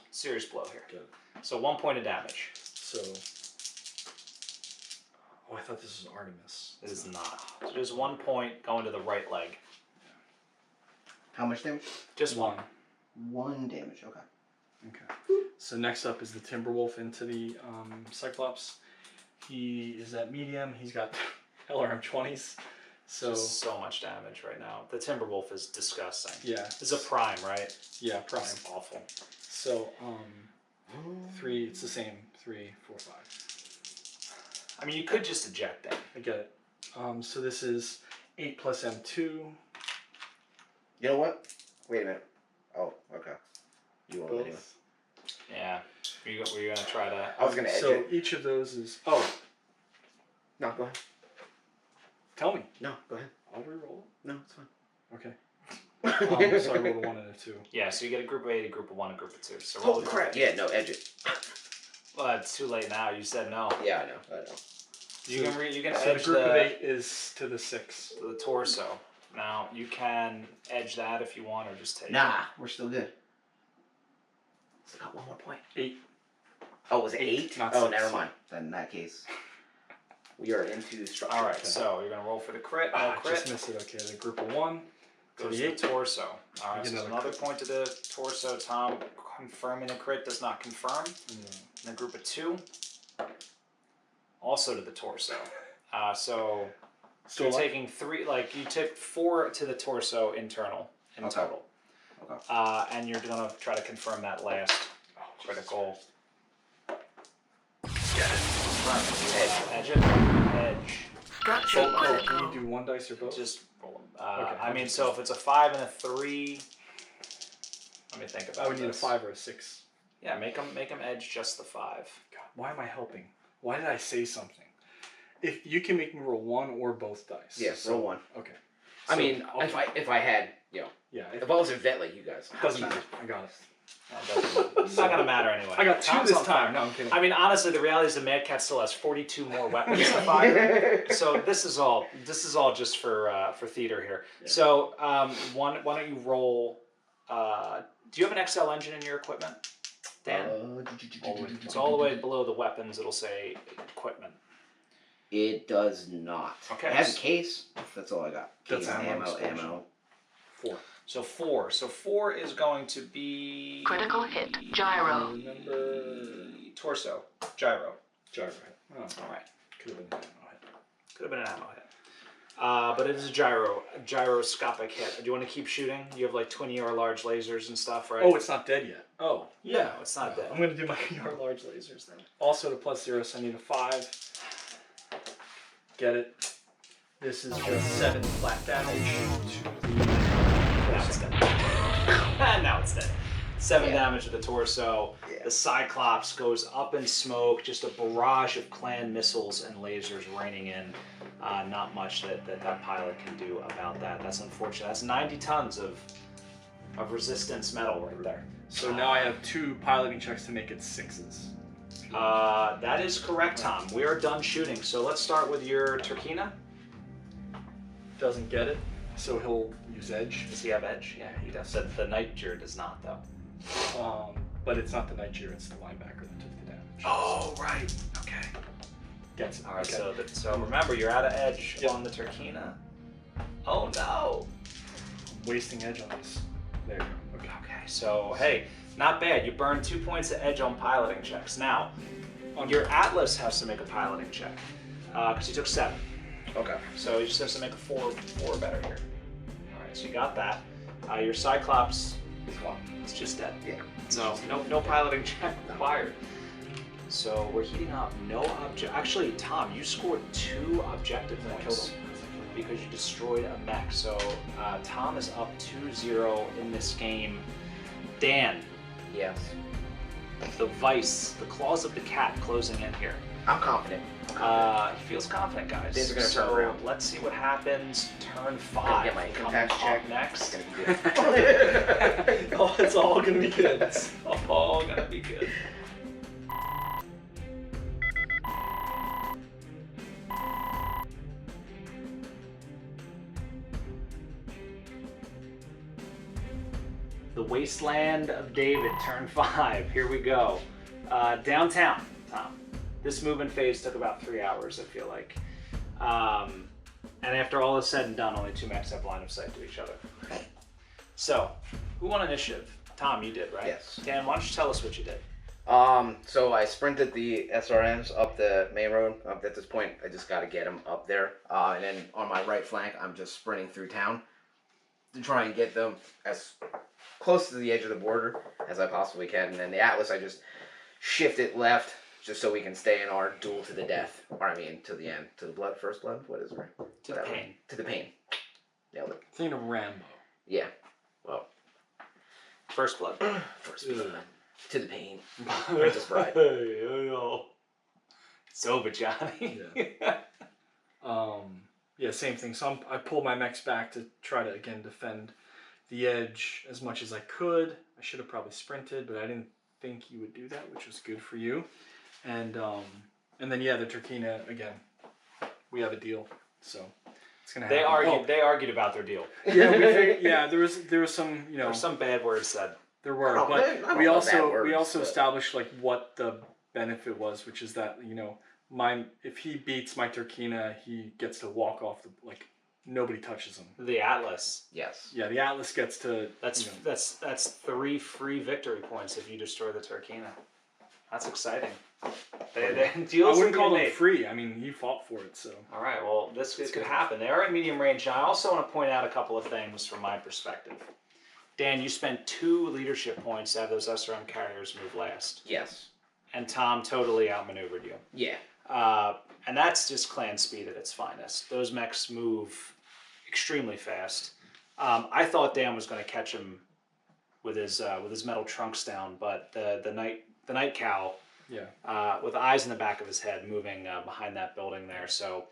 blow here. Good. So 1 point of damage. So. Oh, I thought this was Artemis. It is not. So there's 1 point going to the right leg. How much damage? Just one. 1 damage. Okay. Okay. So next up is the Timberwolf into the Cyclops. He is at medium. He's got LRM 20s. So Just so much damage right now. The Timberwolf is disgusting. yeah, It's a prime, right? yeah, prime. It's awful. So 3. It's the same. 3, 4, 5. I mean, you could just eject them. I get it. So this is 8 plus M2. You know what? Wait a minute. Oh, okay. You won't anyway. Both. Yeah. Were you going to try to... I was gonna edge So it. each of those is. Oh, No, go ahead. tell me. No, go ahead. I'll reroll. No, it's fine. Okay. So I rolled a 1 and a 2. Yeah, so you get a group of 8, a group of 1, a group of 2. So Holy crap. Yeah, no, edge it. Well, it's too late now. You said no. Yeah, I know. You can So the edge group of the 8 is to the 6. torso. Now, you can edge that if you want, or just take it. Nah, we're still good. Still got 1 more point. 8. Oh, was it 8, 8? not Oh, 6. never mind. Then in that case, we are into structure. All right, so you're going to roll for the crit. No I crit. just missed it. Okay, the group of 1 to Goes the to 8. the torso. All right, get so another another crit. point to the torso. Tom confirming the crit does not confirm. And then group of 2, also to the torso. So Still you're alive? taking 3, like you took 4 to the torso internal in Okay. total. Okay. And you're going to try to confirm that last critical. Edge it. Edge. Structure Oh, can critical. you do 1 dice or both? Just roll them. Okay. I mean, so if it's a 5 and a 3, let me think about I would need a this. 5 or a 6. Yeah, make them edge just the 5. God, why am I helping? Why did I say something? If you can make me roll 1 or both dice. Yes, So- roll 1. Okay. I So mean, I'll- if I had, yeah, if I was a vet like you guys. it doesn't matter. I got it. It's not gonna matter anyway. I got 2 Tom's this on fire. time. No, I'm kidding. I mean, honestly, the reality is the Mad Cat still has 42 more weapons to fire. So this is all just for theater here. Yeah. So why don't you roll? Do you have an XL engine in your equipment, Dan? It's all the way below the weapons. It'll say equipment. It does not. Okay. It has a case. That's all I got. That's Case, ammo, ammo. explosion. 4. So 4. So 4 is going to be... Critical hit. Gyro. Remember... Torso. Gyro. Gyro. Oh, All right. could have been. Could have been an ammo hit. But it is a gyroscopic hit. Do you want to keep shooting? You have like 20 ER large lasers and stuff, right? Oh, it's not dead yet. Oh, yeah. No, it's not dead. I'm going to do my ER large lasers then. Also to +0, so I need a 5. Get it. This is just 7 flat damage to the... Now it's dead. Now it's dead. 7 damage to the torso. Yeah. The Cyclops goes up in smoke. Just a barrage of clan missiles and lasers raining in. Not much that pilot can do about that. That's unfortunate. That's 90 tons of resistance metal right there. So now I have 2 piloting checks to make it 6s. That is correct, Tom. We are done shooting. So let's start with your Turkina. Doesn't get it, so he'll use edge. Does he have edge? Yeah, he does. The Nightjar does not, though. But it's not the Nightjar, it's the linebacker that took the damage. Oh, right. Okay. Gets it. All right, Okay. so remember, you're out of edge on the Turkina. Oh, no. Wasting edge on this. There you go. Okay. Okay, so, hey, not bad. You burned 2 points of edge on piloting checks. Now, your Atlas has to make a piloting check, because you took 7. Okay. So he just has to make a 4 or better here. All right, so you got that. Your Cyclops, well, it's just dead. Yeah. So no piloting check required. So we're heating up. No object. Actually, Tom, you scored 2 objective points because you destroyed a mech. So Tom is up 2-0 in this game. Dan, Yes. the vice, the claws of the cat closing in here. I'm confident. He feels confident, guys. Things are gonna so turn around. Let's see what happens. Turn 5. Gonna get my coming impact up check. next. It's gonna be good. Oh, it's all gonna be good. It's all gonna be good. The Wasteland of David, turn 5. Here we go. Downtown, Tom. This movement phase took about 3 hours, I feel like. And after all is said and done, only 2 mechs have line of sight to each other. So, who won initiative? Tom, you did, right? Yes. Dan, why don't you tell us what you did? So I sprinted the SRMs up the main road. At this point, I just got to get them up there. And then on my right flank, I'm just sprinting through town to try and get them as close to the edge of the border as I possibly can. And then the Atlas, I just shift it left just so we can stay in our duel to the death. Or I mean, to the end. To the blood, first blood? What is it? To the pain. To the pain. Nailed it. Thinking of Rambo. Yeah. Well, First blood. first blood. To the pain. Princess Bride. It's over, Johnny. Yeah, same thing. So I pulled my mechs back to try to, again, defend the edge as much as I could. I should have probably sprinted, but I didn't think you would do that, which was good for you. And then, yeah, the Turkina, again, we have a deal. So it's going to happen. They argued about their deal. Yeah, we figured, yeah, there was some, you know. There were some bad words said. There were, I but don't we know also bad words, we also but- established like what the benefit was, which is that, you know, if he beats my Turkina, he gets to walk off the, like, nobody touches him. The Atlas. Yes. Yeah, the Atlas gets to. That's you know, that's 3 free victory points if you destroy the Turkina. That's exciting. I Deals wouldn't are call being them made. free. I mean, he fought for it, so. All right, well, this could happen. They are at medium range. And I also want to point out a couple of things from my perspective. Dan, you spent 2 leadership points to have those SRM carriers move last. Yes. And Tom totally outmaneuvered you. Yeah. And that's just clan speed at its finest. Those mechs move extremely fast. I thought Dan was going to catch him with his metal trunks down, but the night cow, Yeah. with eyes in the back of his head, moving behind that building there. So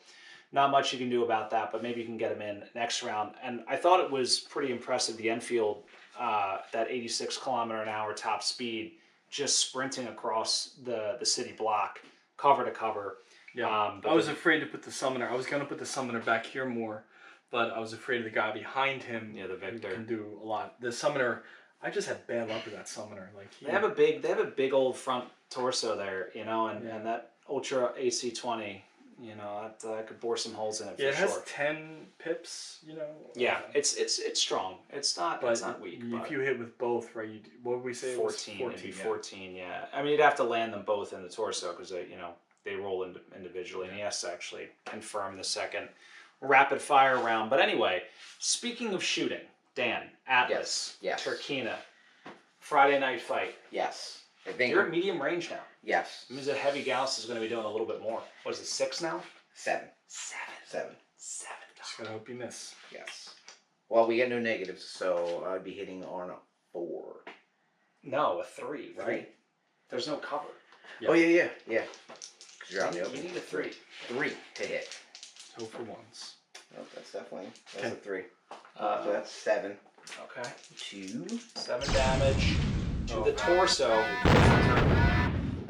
not much you can do about that, but maybe you can get him in next round. And I thought it was pretty impressive, the Enfield, that 86 km/h top speed, just sprinting across the city block, cover to cover. Yeah. But I was afraid to put the summoner. I was going to put the summoner back here more, but I was afraid of the guy behind him. Yeah, the Victor who can do a lot. The summoner, I just had bad luck with that summoner. Like They have a big old front torso there, you know, and that Ultra AC-20 You know, that could bore some holes in it for Yeah, it has sure. 10 pips, you know. Yeah, it's strong. It's not weak. If But you hit with both, right? What would we say? 14, It was it'd be 14, 14, yeah. I mean, you'd have to land them both in the torso because they roll individually, and he has to actually confirm the second rapid fire round. But anyway, speaking of shooting, Dan, Atlas, Yes. Turkina, Friday night fight. Yes. I think. You're at medium range now. Yes. It means that Heavy Gauss is going to be doing a little bit more. What is it, 6 now? 7. 7. Seven. Just gotta hope you miss. Yes. Well, we get no negatives, so I'd be hitting on a 4. No, a 3, right? 3. There's no cover. Yeah. Oh, yeah. Because you're out in the You open. need a 3. 3 to hit. Hope for ones. Oh, that's a 3. Uh, So that's 7. Okay. 2. 7 damage to the torso.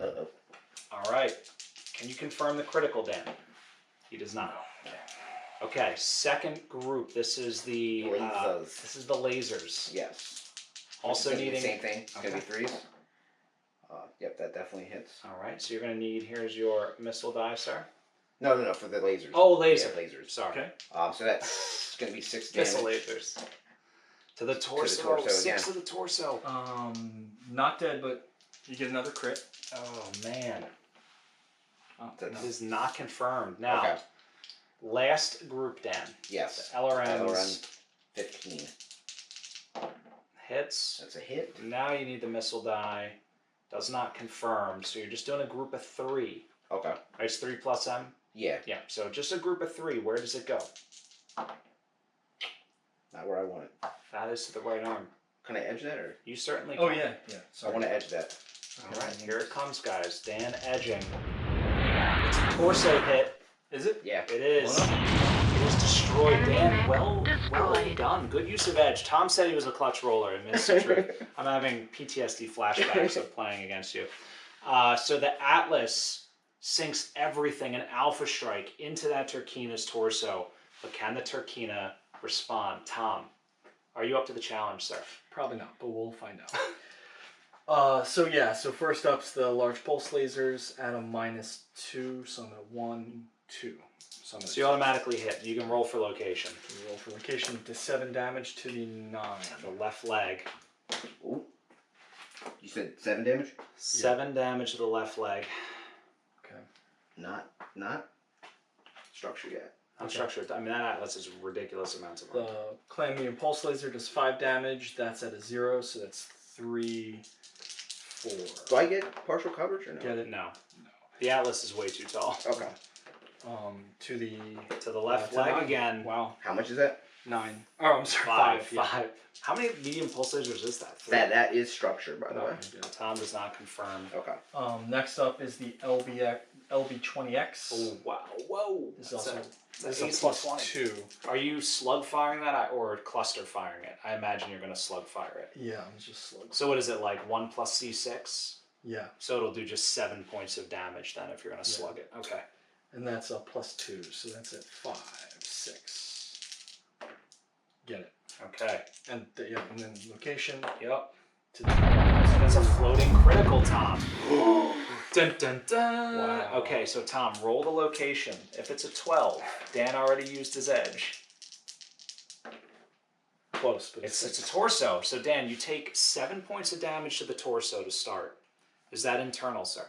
Uh-oh. All right. Can you confirm the critical, Dan? He does not. Okay. Second group. This is the Lasers. this is the lasers. Yes. Also It's gonna be needing. the same thing. It's gonna be Okay. 3s. Yep, that definitely hits. All right. So you're gonna need. Here's your missile die, sir. No, for the lasers. Oh, laser. Yeah, lasers. Sorry. Okay. So that's gonna be 6 damage. Missile lasers. To the torso. torso 6 again. to the torso. Not dead, but you get another crit. Oh man. That's- It is not confirmed. Now, Okay. last group, Dan. Yes. LRMs. LRM 15. Hits. That's a hit. Now you need the missile die. Does not confirm. So you're just doing a group of 3. Okay. Right, it's 3 plus M? Yeah. Yeah, so just a group of 3. Where does it go? Not where I want it. That is to the right arm. Can I edge that or? You certainly can. Oh yeah. I Sorry. want to edge that. Alright, here it comes, guys. Dan edging. It's a torso hit. Is it? Yeah. It is. Well It is destroyed. Dan, well Destroyed. done. Good use of edge. Tom said he was a clutch roller. And Miss Truth. I'm having PTSD flashbacks of playing against you. So the Atlas sinks everything, an alpha strike, into that Turkina's torso. But can the Turkina respond? Tom, are you up to the challenge, sir? Probably not, but we'll find out. So first up's the large pulse lasers at a -2, so I'm at 1, 2. So I'm at So you automatically hit. You can roll for location. roll for location to 7 damage to the 9. The left leg. Ooh. You said 7 damage? 7 damage to the left leg. Okay. Not structure yet. Unstructured. I mean, that Atlas is ridiculous amounts of The armor. clan medium pulse laser does 5 damage. That's at a 0, so that's 3, 4. Do I get partial coverage or no? Get it? No. The Atlas is way too tall. Okay. To the To the left to leg 9. again. Wow, How much is that? 9. Oh, I'm sorry, 5. 5. Yeah. How many medium pulse lasers is that? 3? That is structure, by the No, way. I get it. Tom does not confirm. Okay. Next up is the LB20X. Oh, wow. Whoa. This is That's also that's this is a AC-20. +2. Are you slug firing that or cluster firing it? I imagine you're going to slug fire it. Yeah, I'm just slugs. So what is it, like 1 plus C6? Yeah, So it'll do just 7 points of damage then if you're going to slug it. Okay. and that's a +2, so that's at 5, 6. Get it. Okay. And and then location Yep. to That's a floating critical, Tom. Dun, dun, dun. Wow. Okay, so Tom, roll the location. If it's a 12, Dan already used his edge. close, but It's a torso. So Dan, you take 7 points of damage to the torso to start. Is that internal, sir?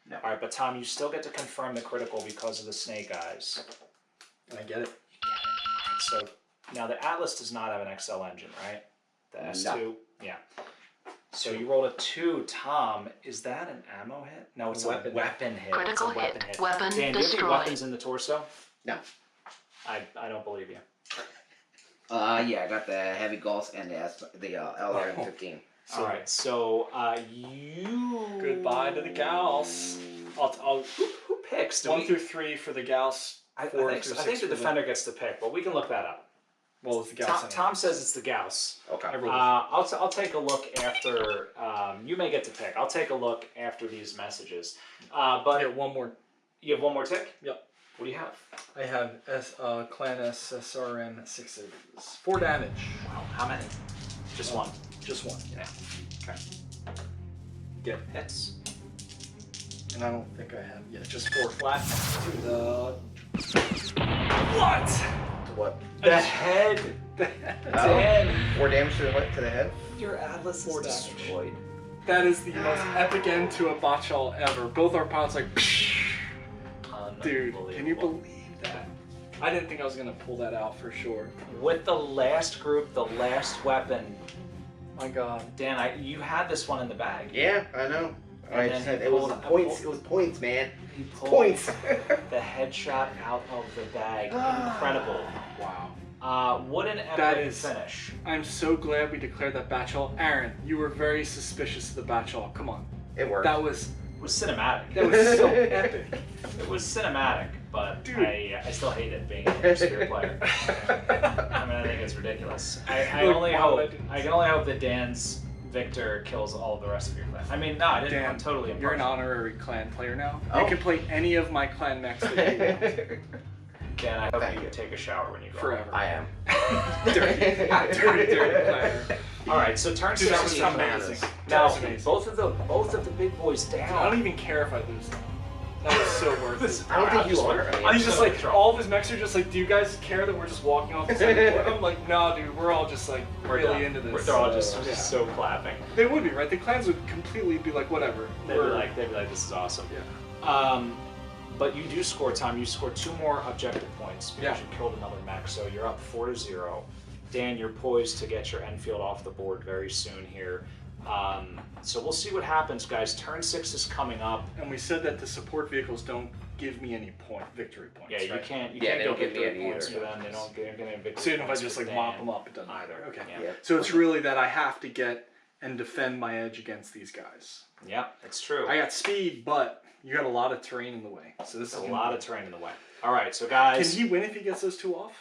No. All right, but Tom, you still get to confirm the critical because of the snake eyes. and I get it. So now the Atlas does not have an XL engine, right? The S2? Yeah. So you rolled a 2, Tom. Is that an ammo hit? No, it's Weapon. a weapon hit. Critical it's a weapon hit. Weapon Dan, do you have any destroyed. weapons in the torso? No. I don't believe you. Yeah, I got the heavy Gauss and the LRM 15. All right, so you. Goodbye to the Gauss. I'll Who picks? Do 1 we? through 3 for the Gauss. I 4 think, through so. I think 6 the for defender gets to pick, but we can look that up. Well, it's the Gauss. Tom says it's the Gauss. Okay. I rolled I'll take a look after. You may get to pick. I'll take a look after these messages. But get one more. you have one more tick. Yep. What do you have? I have Clan SSRM 6s. 4 damage. Wow. How many? Just one. Just 1. Yeah. Okay. Get Hits. And I don't think I have. Yeah, just 4 flat to the. What? What? The head. Oh, 4 damage to the head. Your Atlas is 4 damage. destroyed. That is the most epic end to a botchal ever. Both our pods like. Dude, can you believe that? I didn't think I was gonna pull that out for sure. With the last group, the last weapon. My God. Dan, you had this one in the bag. Yeah, I know. And I then said he it was pulled- points. It was points, man. He pulled Points. the headshot out of the bag. Incredible. Wow. What an That epic is- finish. I'm so glad we declared that Batchal. Aaron, you were very suspicious of the Batchal. Come on. It worked. That was It was cinematic. that was so epic. It was cinematic, but Dude. I still hate it being a spear player. I mean, I think it's ridiculous. I Like, only why hope would I do I can only hope that Dan's Victor kills all the rest of your clan. I mean, no, I didn't. Dan, I'm totally you're an impartial. honorary clan player now. Oh. You can play any of my clan mechs that you want. Dan, I hope Thank you you. take a shower when you go. Forever. I am. dirty player. All right, so turn Dude, 6 that is was coming. amazing. That Now, was amazing. both of the big boys Dude, I down. don't even care if I lose now. That was so worth it. I don't think you just are. went- I mean, He's just so like, all of his mechs are just like, do you guys care that we're just walking off the side of the board? I'm like, no, dude, we're all just like We're really done. into this. They're all just Yeah. so clapping. They would be, right? The clans would completely be like, whatever. They'd be We're- like, this is awesome. yeah. But you do score time. You score 2 more objective points because Yeah. you killed another mech, so you're up 4-0. Dan, you're poised to get your Enfield off the board very soon here. So we'll see what happens, guys. Turn 6 is coming up. And we said that the support vehicles don't give me any victory points. Yeah, you right? can't. You Yeah, can't they get don't give me victory any points either. for them. They don't get any victory So even if I points just for like mop Dan them up, it doesn't either. matter. Okay. Yeah. So it's really that I have to get and defend my edge against these guys. Yeah, it's true. I got speed, but you got a lot of terrain in the way. So this There's is a lot of terrain in the way. All right, so guys. Can he win if he gets those 2 off?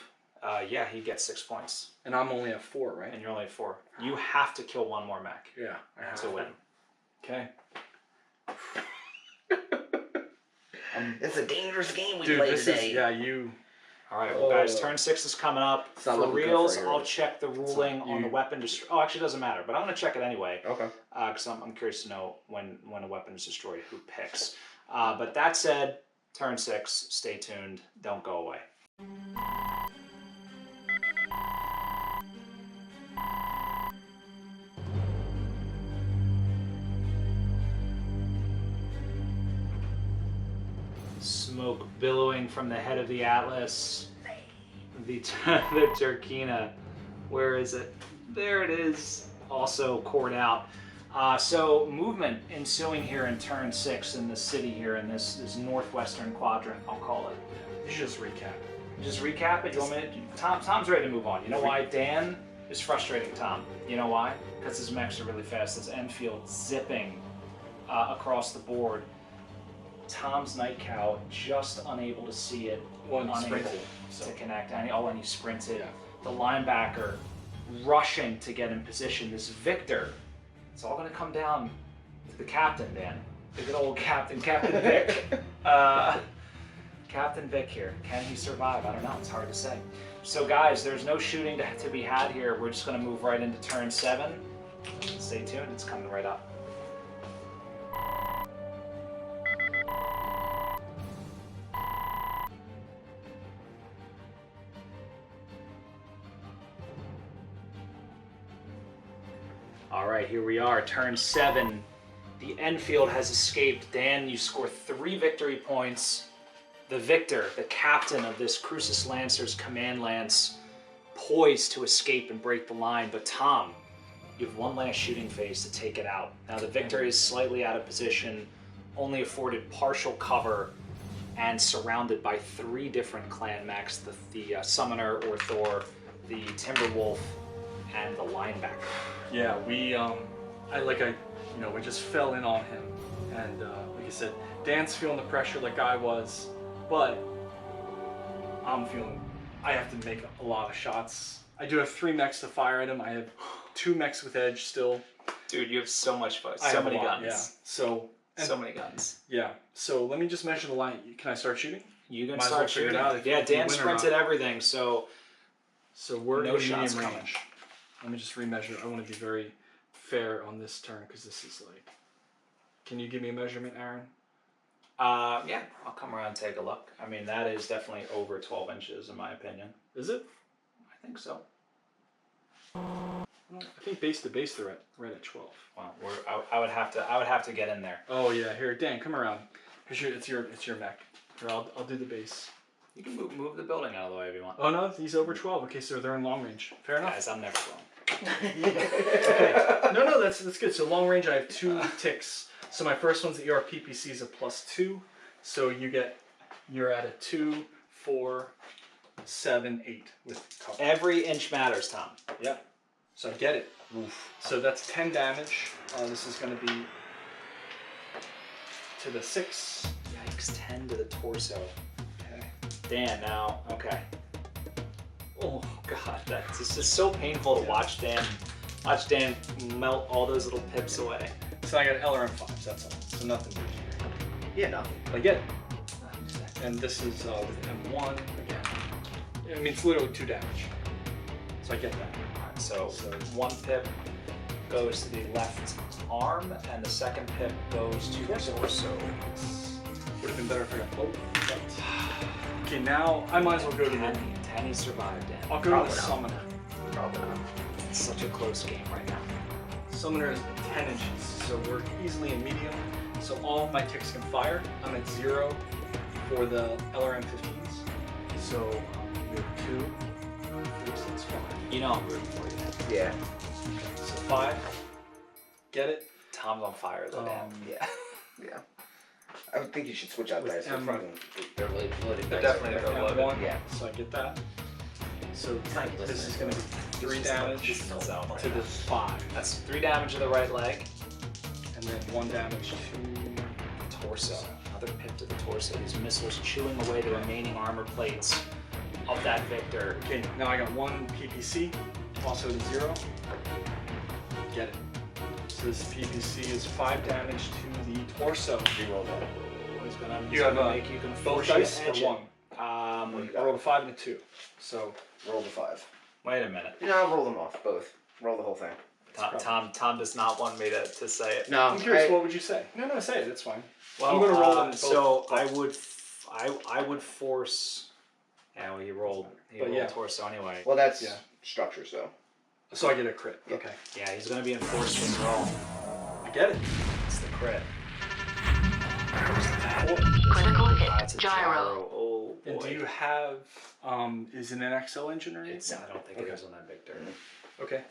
Yeah, he gets 6 points, And I'm only at 4, right? and you're only at 4. You have to kill 1 more mech Yeah. I have to win. Okay. It's a dangerous game we Dude, play this today. is you. All right, well, guys, turn 6 is coming up. It's not For looking good reals, for you. I'll check the ruling on the you- weapon. Oh, actually, it doesn't matter, but I'm going to check it anyway. Okay. Because I'm curious to know when a weapon is destroyed, who picks. But that said, turn 6, stay tuned, don't go away. Smoke billowing from the head of the Atlas. The Turkina. Where is it? There it is. Also cored out. So movement ensuing here in turn 6 in the city here in this northwestern quadrant, I'll call it. You should just recap. Just recap it. You want me to, Tom's ready to move on. You know why? Dan is frustrating Tom. You know why? Because his mechs are really fast. His Enfield zipping across the board. Tom's Night Cow just unable to see it. Well, and he unable sprinted, so. to connect. And he sprinted. Yeah. The linebacker rushing to get in position. This Victor. It's all going to come down to the captain, Dan. The good old Captain Vic. Captain Vic here. Can he survive? I don't know. It's hard to say. So, guys, there's no shooting to be had here. We're just going to move right into turn 7. Stay tuned. It's coming right up. All right, here we are. Turn 7. The Enfield has escaped. Dan, you score 3 victory points. The victor, the captain of this Crucis Lancers command lance, poised to escape and break the line. But Tom, you have one last shooting phase to take it out. Now the victor is slightly out of position, only afforded partial cover, and surrounded by 3 different clan mechs: the Summoner or Thor, the Timberwolf, and the linebacker. Yeah, we just fell in on him, and like I said, Dan's feeling the pressure like I was, but I'm feeling I have to make a lot of shots. I do have 3 mechs to fire at him. I have 2 mechs with edge still. Dude, you have so much fun. I So have a many lot, guns. Yeah. So Many guns. yeah. So let me just measure the line. Can I start shooting? You can Might as well start figure it shooting. out if Yeah, you Dan win or sprinted not. everything, so So we're No in shots medium coming. range. Let me just remeasure. I want to be very fair on this turn because this is like. Can you give me a measurement, Aaron? Yeah, I'll come around and take a look. I mean, that is definitely over 12 inches in my opinion. Is it? I think so. I think base to base they're right at 12. Well, I would have to get in there. Oh yeah, here, Dan, come around. It's your mech. Here, I'll do the base. You can move the building out of the way if you want. Oh no, he's over 12. Okay, so they're in long range. Fair enough. Guys, I'm never wrong. Okay. No, that's good. So long range, I have 2 ticks. So my first one's the ERPPC is a +2. So you're at a 2, 4, 7, 8 with cover. Every inch matters, Tom. Yeah. So I get it. Oof. So that's 10 damage. This is going to be to the 6. Yikes, 10 to the torso. Okay. Dan, now, okay. Oh god, this is so painful to watch Dan melt all those little pips away. So I got LRM5s, that's all. So nothing big here. Yeah, no. I get it. And this is with M1 again. I mean, it's literally 2 damage. So I get that. Alright, so 1 pip goes to the left arm, and the second pip goes to the torso. Would have been better if I got both. But... Okay, now I might as well go to the... Can he survive, Dan? I'll go to the Summoner. Probably not. It's such a close game right now. Summoner is 10 inches, so we're easily in medium. So all of my ticks can fire. I'm at 0 for the LRM-15s. So we have 2, 3, 6, 5. You know I'm rooting for you. Yeah. So 5. Get it? Tom's on fire though, Dan. Yeah. Yeah. I would think you should switch out With dice. They're M- fucking. They're loaded. They're dice definitely over there. loaded. M1, Yeah. so I get that. So Like, this is listen. going to be 3 damage to the 5. That's 3 damage to the right leg. And then 1 damage to Torso. Another pip to the torso. These missiles chewing away the remaining armor plates of that Victor. Okay, now I got 1 PPC, also to 0. Get it. So this PPC is 5 damage to the torso. Reroll that. You have you can both force dice you to edge or it. 1? you I got? rolled a 5 and a 2. So Roll the 5. Wait a minute. No, I'll roll them off, both. Roll the whole thing. Tom does not want me to say it. No, I'm curious, what would you say? No, say it. It's fine. Well, I'm gonna roll them both. So I would force. Yeah, well, he rolled yeah. torso anyway. Well, that's Yeah. structure, so. So I get a crit. Okay. Yeah, he's gonna be enforced with roll. I get it. It's the crit. Critical hit. That's a Gyro. Oh boy. And do you have, is it an XL engine or anything? I don't think it is on that Victor. Okay.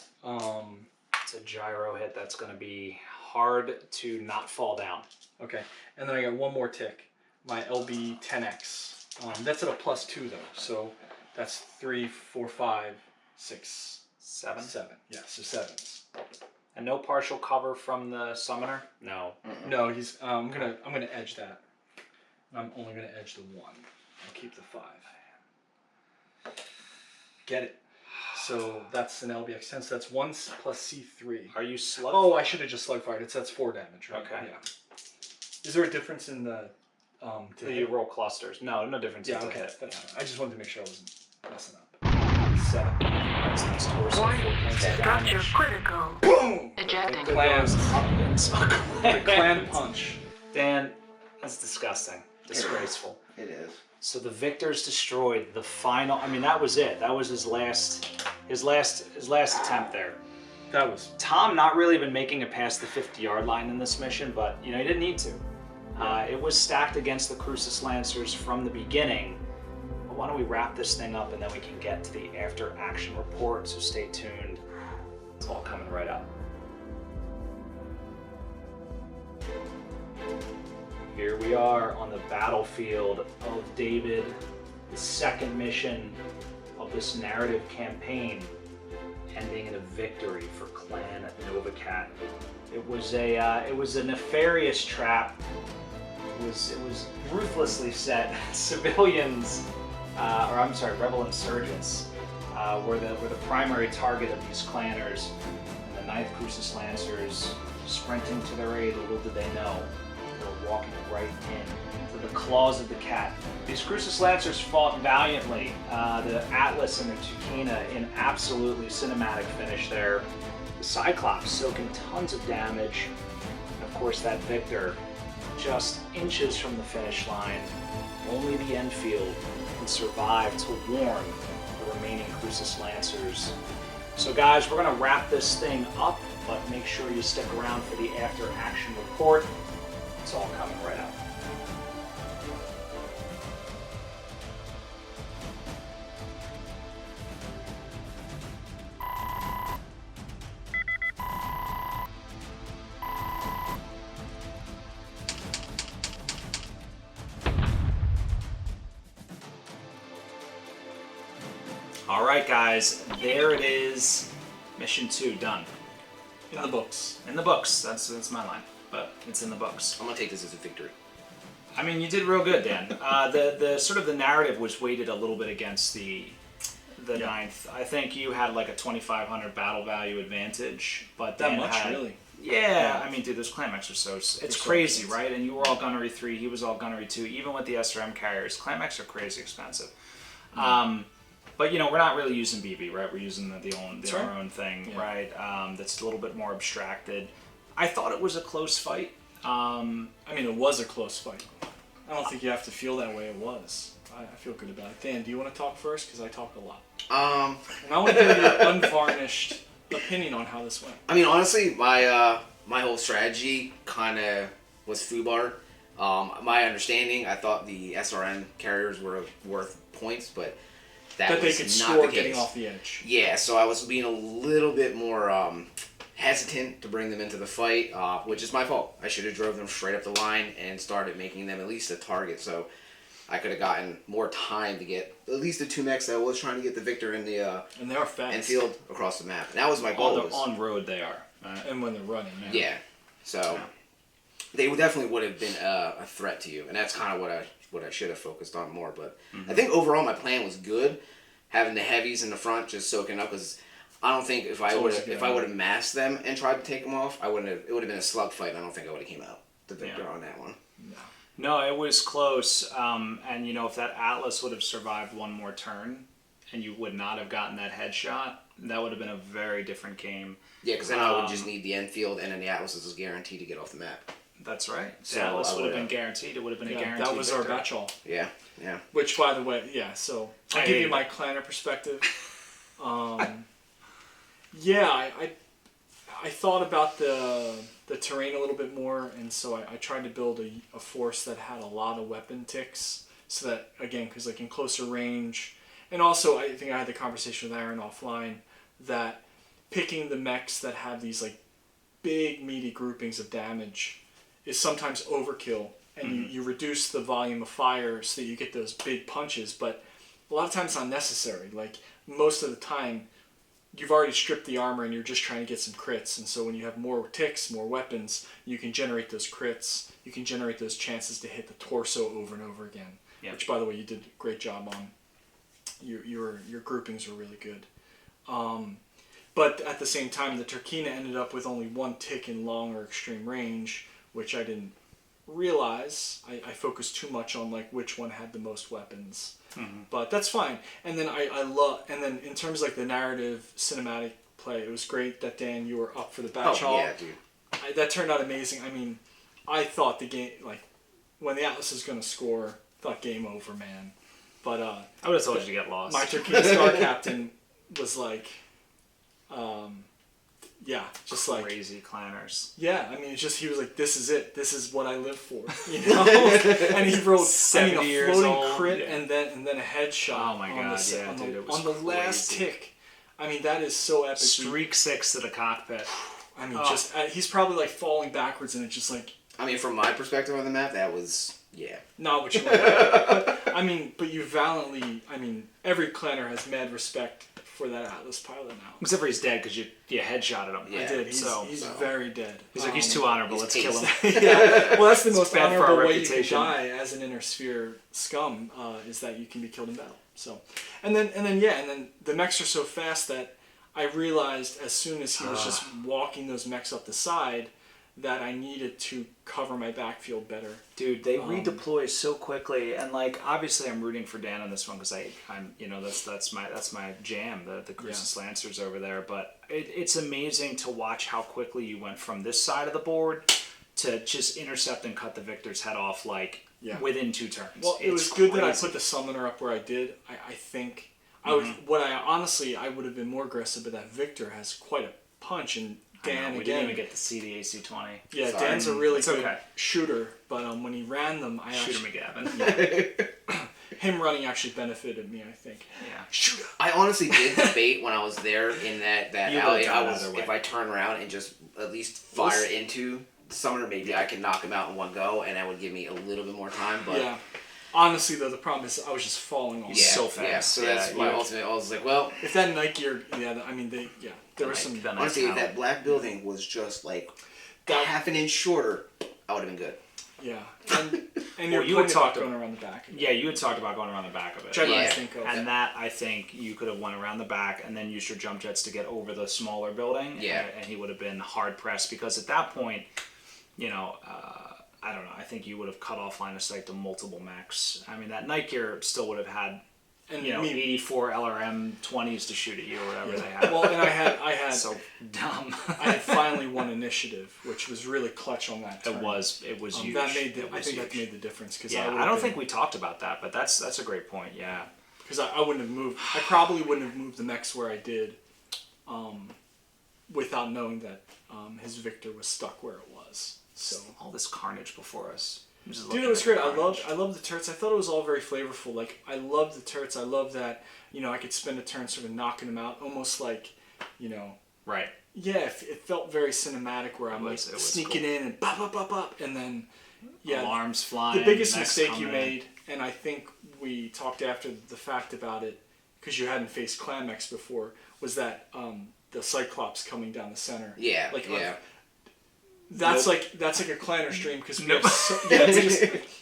It's a gyro hit that's gonna be hard to not fall down. Okay. And then I got 1 more tick. My LB 10X. That's at a +2 though. So that's 3, 4, 5, 6, 7. 7. Yeah, so 7s. And no partial cover from the summoner? No. No, he's. I'm gonna edge that. I'm only gonna edge the 1. I'll keep the 5. Get it. So that's an LBX 10. So that's 1 plus C3. Are you slug? Oh, I should have just slug fired. That's 4 damage, right? Okay. Yeah. Is there a difference in the to Do hit? you roll clusters? No difference. Yeah. in the Okay. hit. That's fine. I just wanted to make sure I wasn't messing up. 7. That's nice torso. Warning. 4 points of Structure damage. critical. Boom. Ejecting. Clans. The clan Clan punch. Dan, that's disgusting. Disgraceful. It is. So the Victor's destroyed. The final. I mean, that was it. That was his last attempt there. That was. Tom not really been making it past the 50-yard line in this mission, but he didn't need to. It was stacked against the Crucis Lancers from the beginning. But why don't we wrap this thing up and then we can get to the after-action report. So stay tuned. It's all coming right up. Here we are on the battlefield of David, the second mission of this narrative campaign, ending in a victory for Clan Novacat. It was a nefarious trap. It was ruthlessly set. Civilians, rebel insurgents, were the primary target of these clanners. And the 9th Crucis Lancers, sprinting to their aid, little did they know, they were walking right into the claws of the cat. These Crucis Lancers fought valiantly. The Atlas and the Tukina in absolutely cinematic finish there. The Cyclops soaking tons of damage. And of course that Victor just inches from the finish line. Only the Enfield can survive to warn the remaining Crucis Lancers. So guys, we're going to wrap this thing up, but make sure you stick around for the after-action report. It's all coming right up. All right, guys, there it is. Mission 2 done. In the books. In the books. That's my line, but it's in the books. I'm gonna take this as a victory. I mean, you did real good, Dan. The sort of the narrative was weighted a little bit against the ninth. I think you had like a 2,500 battle value advantage, but That Dan much, had, really? Yeah, I mean, dude, those clan mechs are so it's so crazy, expensive. right? And you were all gunnery 3, he was all gunnery 2. Even with the SRM carriers, clan mechs are crazy expensive. But you know, we're not really using BB, right? We're using our own thing, Yeah. right? That's a little bit more abstracted. I thought it was a close fight. I mean, it was a close fight. I don't think you have to feel that way. It was. I feel good about it. Dan, do you want to talk first? Because I talk a lot. And I want to hear your unvarnished opinion on how this went. I mean, honestly, my whole strategy kind of was FUBAR. My understanding, I thought the SRM carriers were worth points, but that That they was could not score the case. getting off the edge. Yeah, so I was being a little bit more hesitant to bring them into the fight, which is my fault. I should have drove them straight up the line and started making them at least a target, so I could have gotten more time to get at least the 2 mechs that I was trying to get the victor in the And they are fast. Enfield across the map. And that was my goal. On road they are. And when they're running, Yeah, so they definitely would have been a threat to you, and that's kind of what I should have focused on more. But I think overall my plan was good, having the heavies in the front just soaking up, because I don't think if I would have masked them and tried to take them off, it would have been a slug fight. And I don't think I would have came out the victor on that one. No, it was close. And you know, if that Atlas would have survived one more turn, and you would not have gotten that headshot, that would have been a very different game. Yeah, because then I would just need the Enfield, and then the Atlas is guaranteed to get off the map. That's right. So The Atlas I would have would've- been guaranteed. It would have been a guaranteed that was our victory. batch all. Yeah, yeah. Which, by the way, so I'll I give hate you it. my clanner perspective. Yeah, I thought about the terrain a little bit more, and so I tried to build a force that had a lot of weapon ticks, so that, again, because like in closer range, and also I think I had the conversation with Aaron offline, that picking the mechs that have these like big meaty groupings of damage is sometimes overkill, and you reduce the volume of fire so that you get those big punches, but a lot of times it's not necessary. Like most of the time you've already stripped the armor and you're just trying to get some crits, and so when you have more ticks, more weapons, you can generate those crits, you can generate those chances to hit the torso over and over again. Yep. Which, by the way, you did a great job on. Your groupings were really good. But at the same time, the Turkina ended up with only 1 tick in long or extreme range, which I didn't realize. I focused too much on like which one had the most weapons. But that's fine. And then and then in terms of like the narrative cinematic play, it was great that Dan, you were up for the batch haul. yeah, dude. That turned out amazing. I mean, I thought the game, like when the Atlas is going to score, I thought game over, man. But I would have told you to get lost. my Turkina Star Captain was like, yeah, just like crazy clanners. yeah. I mean, it's just he was like, "This is it. This is what I live for," you know. And he rolled 70 a years floating old, crit yeah. and then a headshot. Oh my on God, the, yeah, on dude, the, it was on the last crazy. tick. I mean, that is so epic. Streak 6 to the cockpit. I mean, just he's probably like falling backwards, and it's just like I mean, from my perspective on the map, that was not what you want. But I mean, but you valiantly. I mean, every clanner has mad respect for that Atlas pilot now. Except for he's dead because you headshotted him. Yeah. I did. He's So- very dead. He's like, he's too honorable. Let's kill him. Yeah, well, that's the most bad for our honorable way you can reputation. die as an inner sphere scum, is that you can be killed in battle. So, and then the mechs are so fast that I realized as soon as he was just walking those mechs up the side that I needed to cover my backfield better. Dude, they redeploy so quickly, and like obviously I'm rooting for Dan on this one because I'm you know that's my jam, the Crucis Lancers over there. But it's amazing to watch how quickly you went from this side of the board to just intercept and cut the Victor's head off like within 2 turns. Well, it was good that I put the summoner up where I did. I think I would. I would have been more aggressive, but that Victor has quite a punch, and Dan we didn't even get to see the AC-20. Yeah, sorry. Dan's a really good shooter, but when he ran them, Shooter McGavin. Him running actually benefited me, I think. Yeah. Shooter. I honestly did debate when I was there in that alley. If I turn around and just at least fire into the summoner, maybe I can knock him out in one go, and that would give me a little bit more time. But yeah. Honestly, though, the problem is I was just falling off so fast. Yeah, so that's my ultimate. I was like, well, if that night gear, there was some. Honestly, if that black building was just like half an inch shorter, I would have been good. Yeah, and you had talked going around the back. Yeah, you had talked about going around the back of it. And that I think you could have went around the back and then used your jump jets to get over the smaller building. Yeah, and he would have been hard pressed because at that point, I don't know. I think you would have cut off line of sight to multiple mechs. I mean, that night gear still would have had, 84 LRM 20s to shoot at you or whatever they had. Well, and I had so dumb. I had finally won initiative, which was really clutch on that turn. It was huge. That made I think that made the difference because I don't think we talked about that, but that's a great point. Yeah, because I wouldn't have moved. I probably wouldn't have moved the mechs where I did, without knowing that his Victor was stuck where it was. So all this carnage before us. Dude, it was great. I loved the turrets. I thought it was all very flavorful. Like, I loved the turrets. I loved that, I could spend a turn sort of knocking them out, almost like, Right. Yeah, it felt very cinematic where I'm sneaking in and pop, pop, pop, pop, and then alarms flying. The biggest mistake you made, and I think we talked after the fact about it because you hadn't faced clan mechs before, was that the Cyclops coming down the center. Yeah. That's like a clanner stream because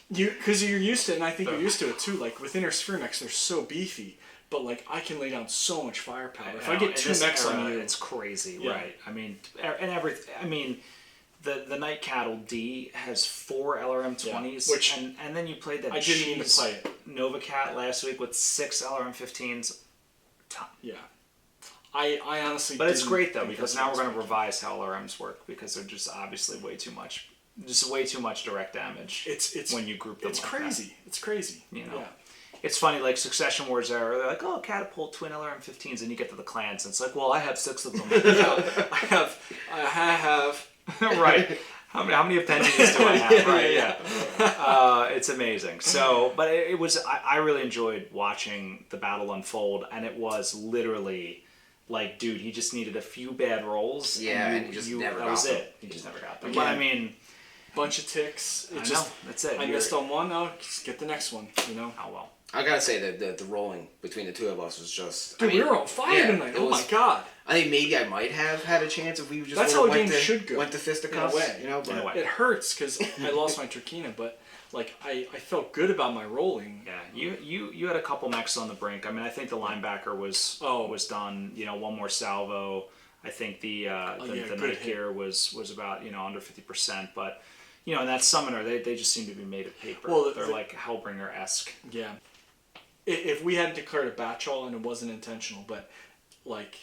because you're used to it, and I think you're used to it too. Like with inner sphere mechs, they're so beefy, but like I can lay down so much firepower. If I get 2 mechs on you, it's crazy, right? I mean, the Night Cattle D has 4 LRM 20s, and then you played that. I didn't even play it. Nova Cat last week with 6 LRM 15s. Yeah. I honestly. But it's great though because now we're going to revise how LRMs work because they're just obviously way too much direct damage. It's when you group them. It's like crazy. That. It's crazy. Yeah. It's funny, like Succession Wars era, they're like, catapult twin LRM 15s, and you get to the clans, and it's like, well, I have 6 of them. I have. Right. How many appendages do I have? Right, yeah. It's amazing. So, but it was, I really enjoyed watching the battle unfold, and it was literally like, dude, he just needed a few bad rolls. Yeah, and he just never got them. He just never got them. But I mean, bunch of ticks. That's it. I missed on one. I'll just get the next one. Oh well. I gotta say that the rolling between the two of us was just. Dude, we were on fire tonight. Oh my god. I think maybe I might have had a chance if we just. That's how a game should go. Went to fisticuffs. But it hurts because I lost my Turkina, but like I felt good about my rolling. Yeah, you had a couple mechs on the brink. I mean, I think the linebacker was done. One more salvo. I think the night gear was about under 50%, but. And that summoner, they just seem to be made of paper. Well, they're like Hellbringer-esque. Yeah. If we hadn't declared a batch all and it wasn't intentional, but like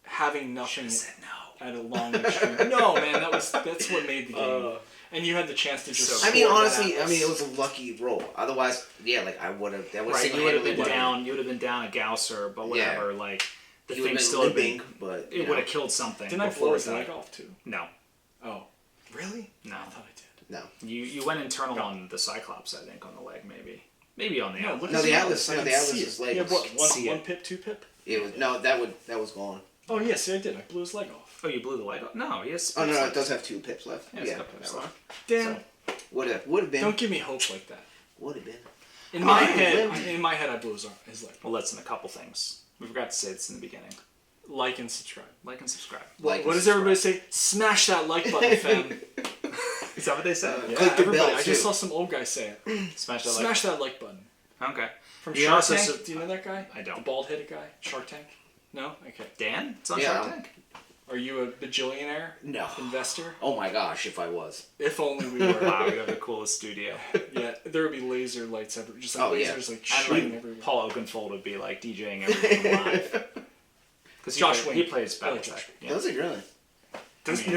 having nothing at a long extreme. No, man, that's what made the game. And you had the chance to just. Honestly, it was a lucky roll. Otherwise, I would have. That was you would have been down. You would have been down a Gausser, but whatever. Yeah. Like the thing still limping, but it would have killed something. Didn't I blow his leg off too? No. Oh, really? No. I thought I did. No. You went internal on the Cyclops, I think, on the leg, maybe. Maybe on the Atlas. No, the Atlas. No, the Atlas's leg. Yeah, what? One pip, 2 pip? It was that was gone. Oh yeah, see, I did. I blew his leg off. Oh, you blew the leg off? No, yes. Oh no, it does have 2 pips left. Yeah, pips left. Damn. So, would have been. Don't give me hope like that. Would have been. In my head, I blew his leg. Well, listen, a couple things. We forgot to say this in the beginning. Like and subscribe. Like and subscribe. What does everybody say? Smash that like button, fam. Is that what they said? Yeah, click the bell. I just saw some old guy say it. Smash that like button. Okay. From Shark Tank. Do you know that guy? I don't. The bald-headed guy. Shark Tank. No. Okay. Dan? It's on Shark Tank. Are you a bajillionaire? No. Investor? Oh my gosh, if I was. If only we were. Wow, we'd have the coolest studio. Yeah, there would be laser lights everywhere. Just like lasers like shooting everywhere. Paul Oakenfold would be like DJing everything live. Because Josh Wayne. He plays Battletech. Does he really?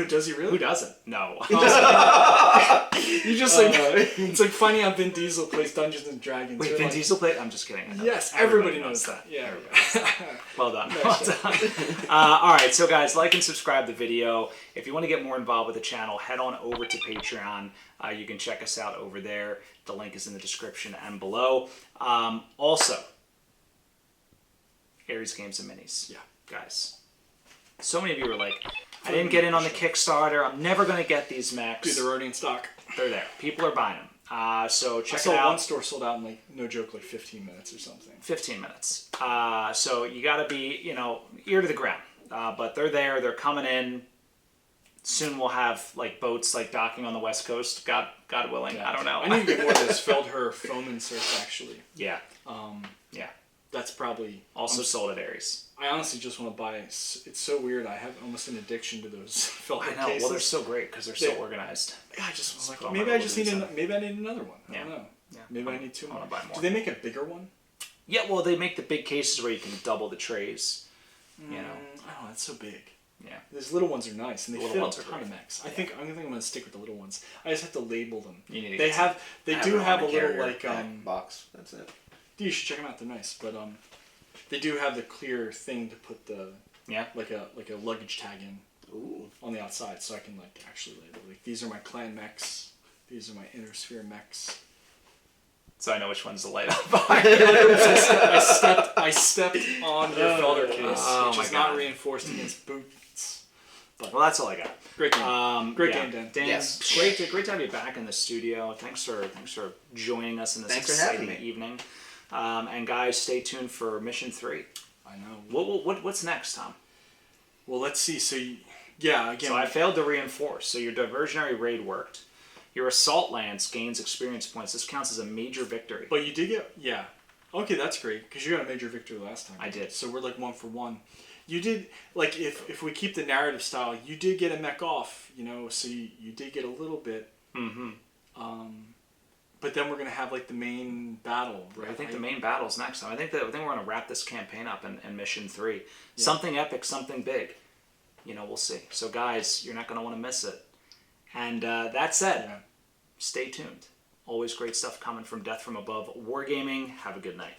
Does he really? Who doesn't? No. You just like it's like finding out Vin Diesel plays Dungeons and Dragons. Wait, You're Vin like, Diesel played? I'm just kidding. I know Yes, that. everybody knows that. Yeah. Well done. Well done. All right, so guys, like and subscribe the video. If you want to get more involved with the channel, head on over to Patreon. You can check us out over there. The link is in the description and below. Also, Aries Games and Minis. Yeah. Guys, so many of you were like, I didn't get in on the Kickstarter. I'm never going to get these mechs. Dude, they're already in stock. They're there. People are buying them. So check I it saw out. one store sold out in like, no joke, like 15 minutes or something. 15 minutes. So you got to be, ear to the ground. But they're there. They're coming in. Soon we'll have like boats like docking on the West Coast. God willing. Yeah. I don't know. I need to get more of those Feldherr foam inserts actually. Yeah. Yeah. That's probably Also sold at Aries. I honestly just want to buy. It's so weird. I have almost an addiction to those Feldherr I know. cases. Well, they're so great because they're so organized. Yeah, I just was like, Oh, maybe my I just need God. maybe I need another one. I Yeah. don't know. Yeah. Maybe I need two I more. wanna buy more. Do they make a bigger one? Yeah. Well, they make the big cases where you can double the trays. Oh, that's so big. Yeah. These little ones are nice, and they The little fit ones a are ton great. of mechs. I think I'm gonna stick with the little ones. I just have to label them. You need to They get have. They I do it have on a the little carrier like pack box. That's it. You should check them out. They're nice, but they do have the clear thing to put the Yeah. like a luggage tag in Ooh. on the outside, so I can like actually label. Like these are my clan mechs. These are my inner sphere mechs. So I know which ones to light up. I stepped on your Feldherr case, Oh which my is not God. reinforced against boots. Well, that's all I got. Great game. Great game, Dan. Dan, Yes. great to have you back in the studio. Thanks for joining us in this Thanks for having exciting me. evening. And guys, stay tuned for Mission 3. I know. What's next, Tom? Well, let's see. So, again. So I failed to reinforce. So your diversionary raid worked. Your assault lance gains experience points. This counts as a major victory. But you did get, yeah. Okay, that's great, because you got a major victory last time. I did. So we're like 1 for 1. You did, like, if we keep the narrative style, you did get a mech off, so you did get a little bit. Mm-hmm. But then we're going to have, like, the main battle, right? I think the main battle's next time. I think we're going to wrap this campaign up in Mission 3. Something epic, something big. We'll see. So guys, you're not going to want to miss it. And that said, stay tuned. Always great stuff coming from Death from Above Wargaming. Have a good night.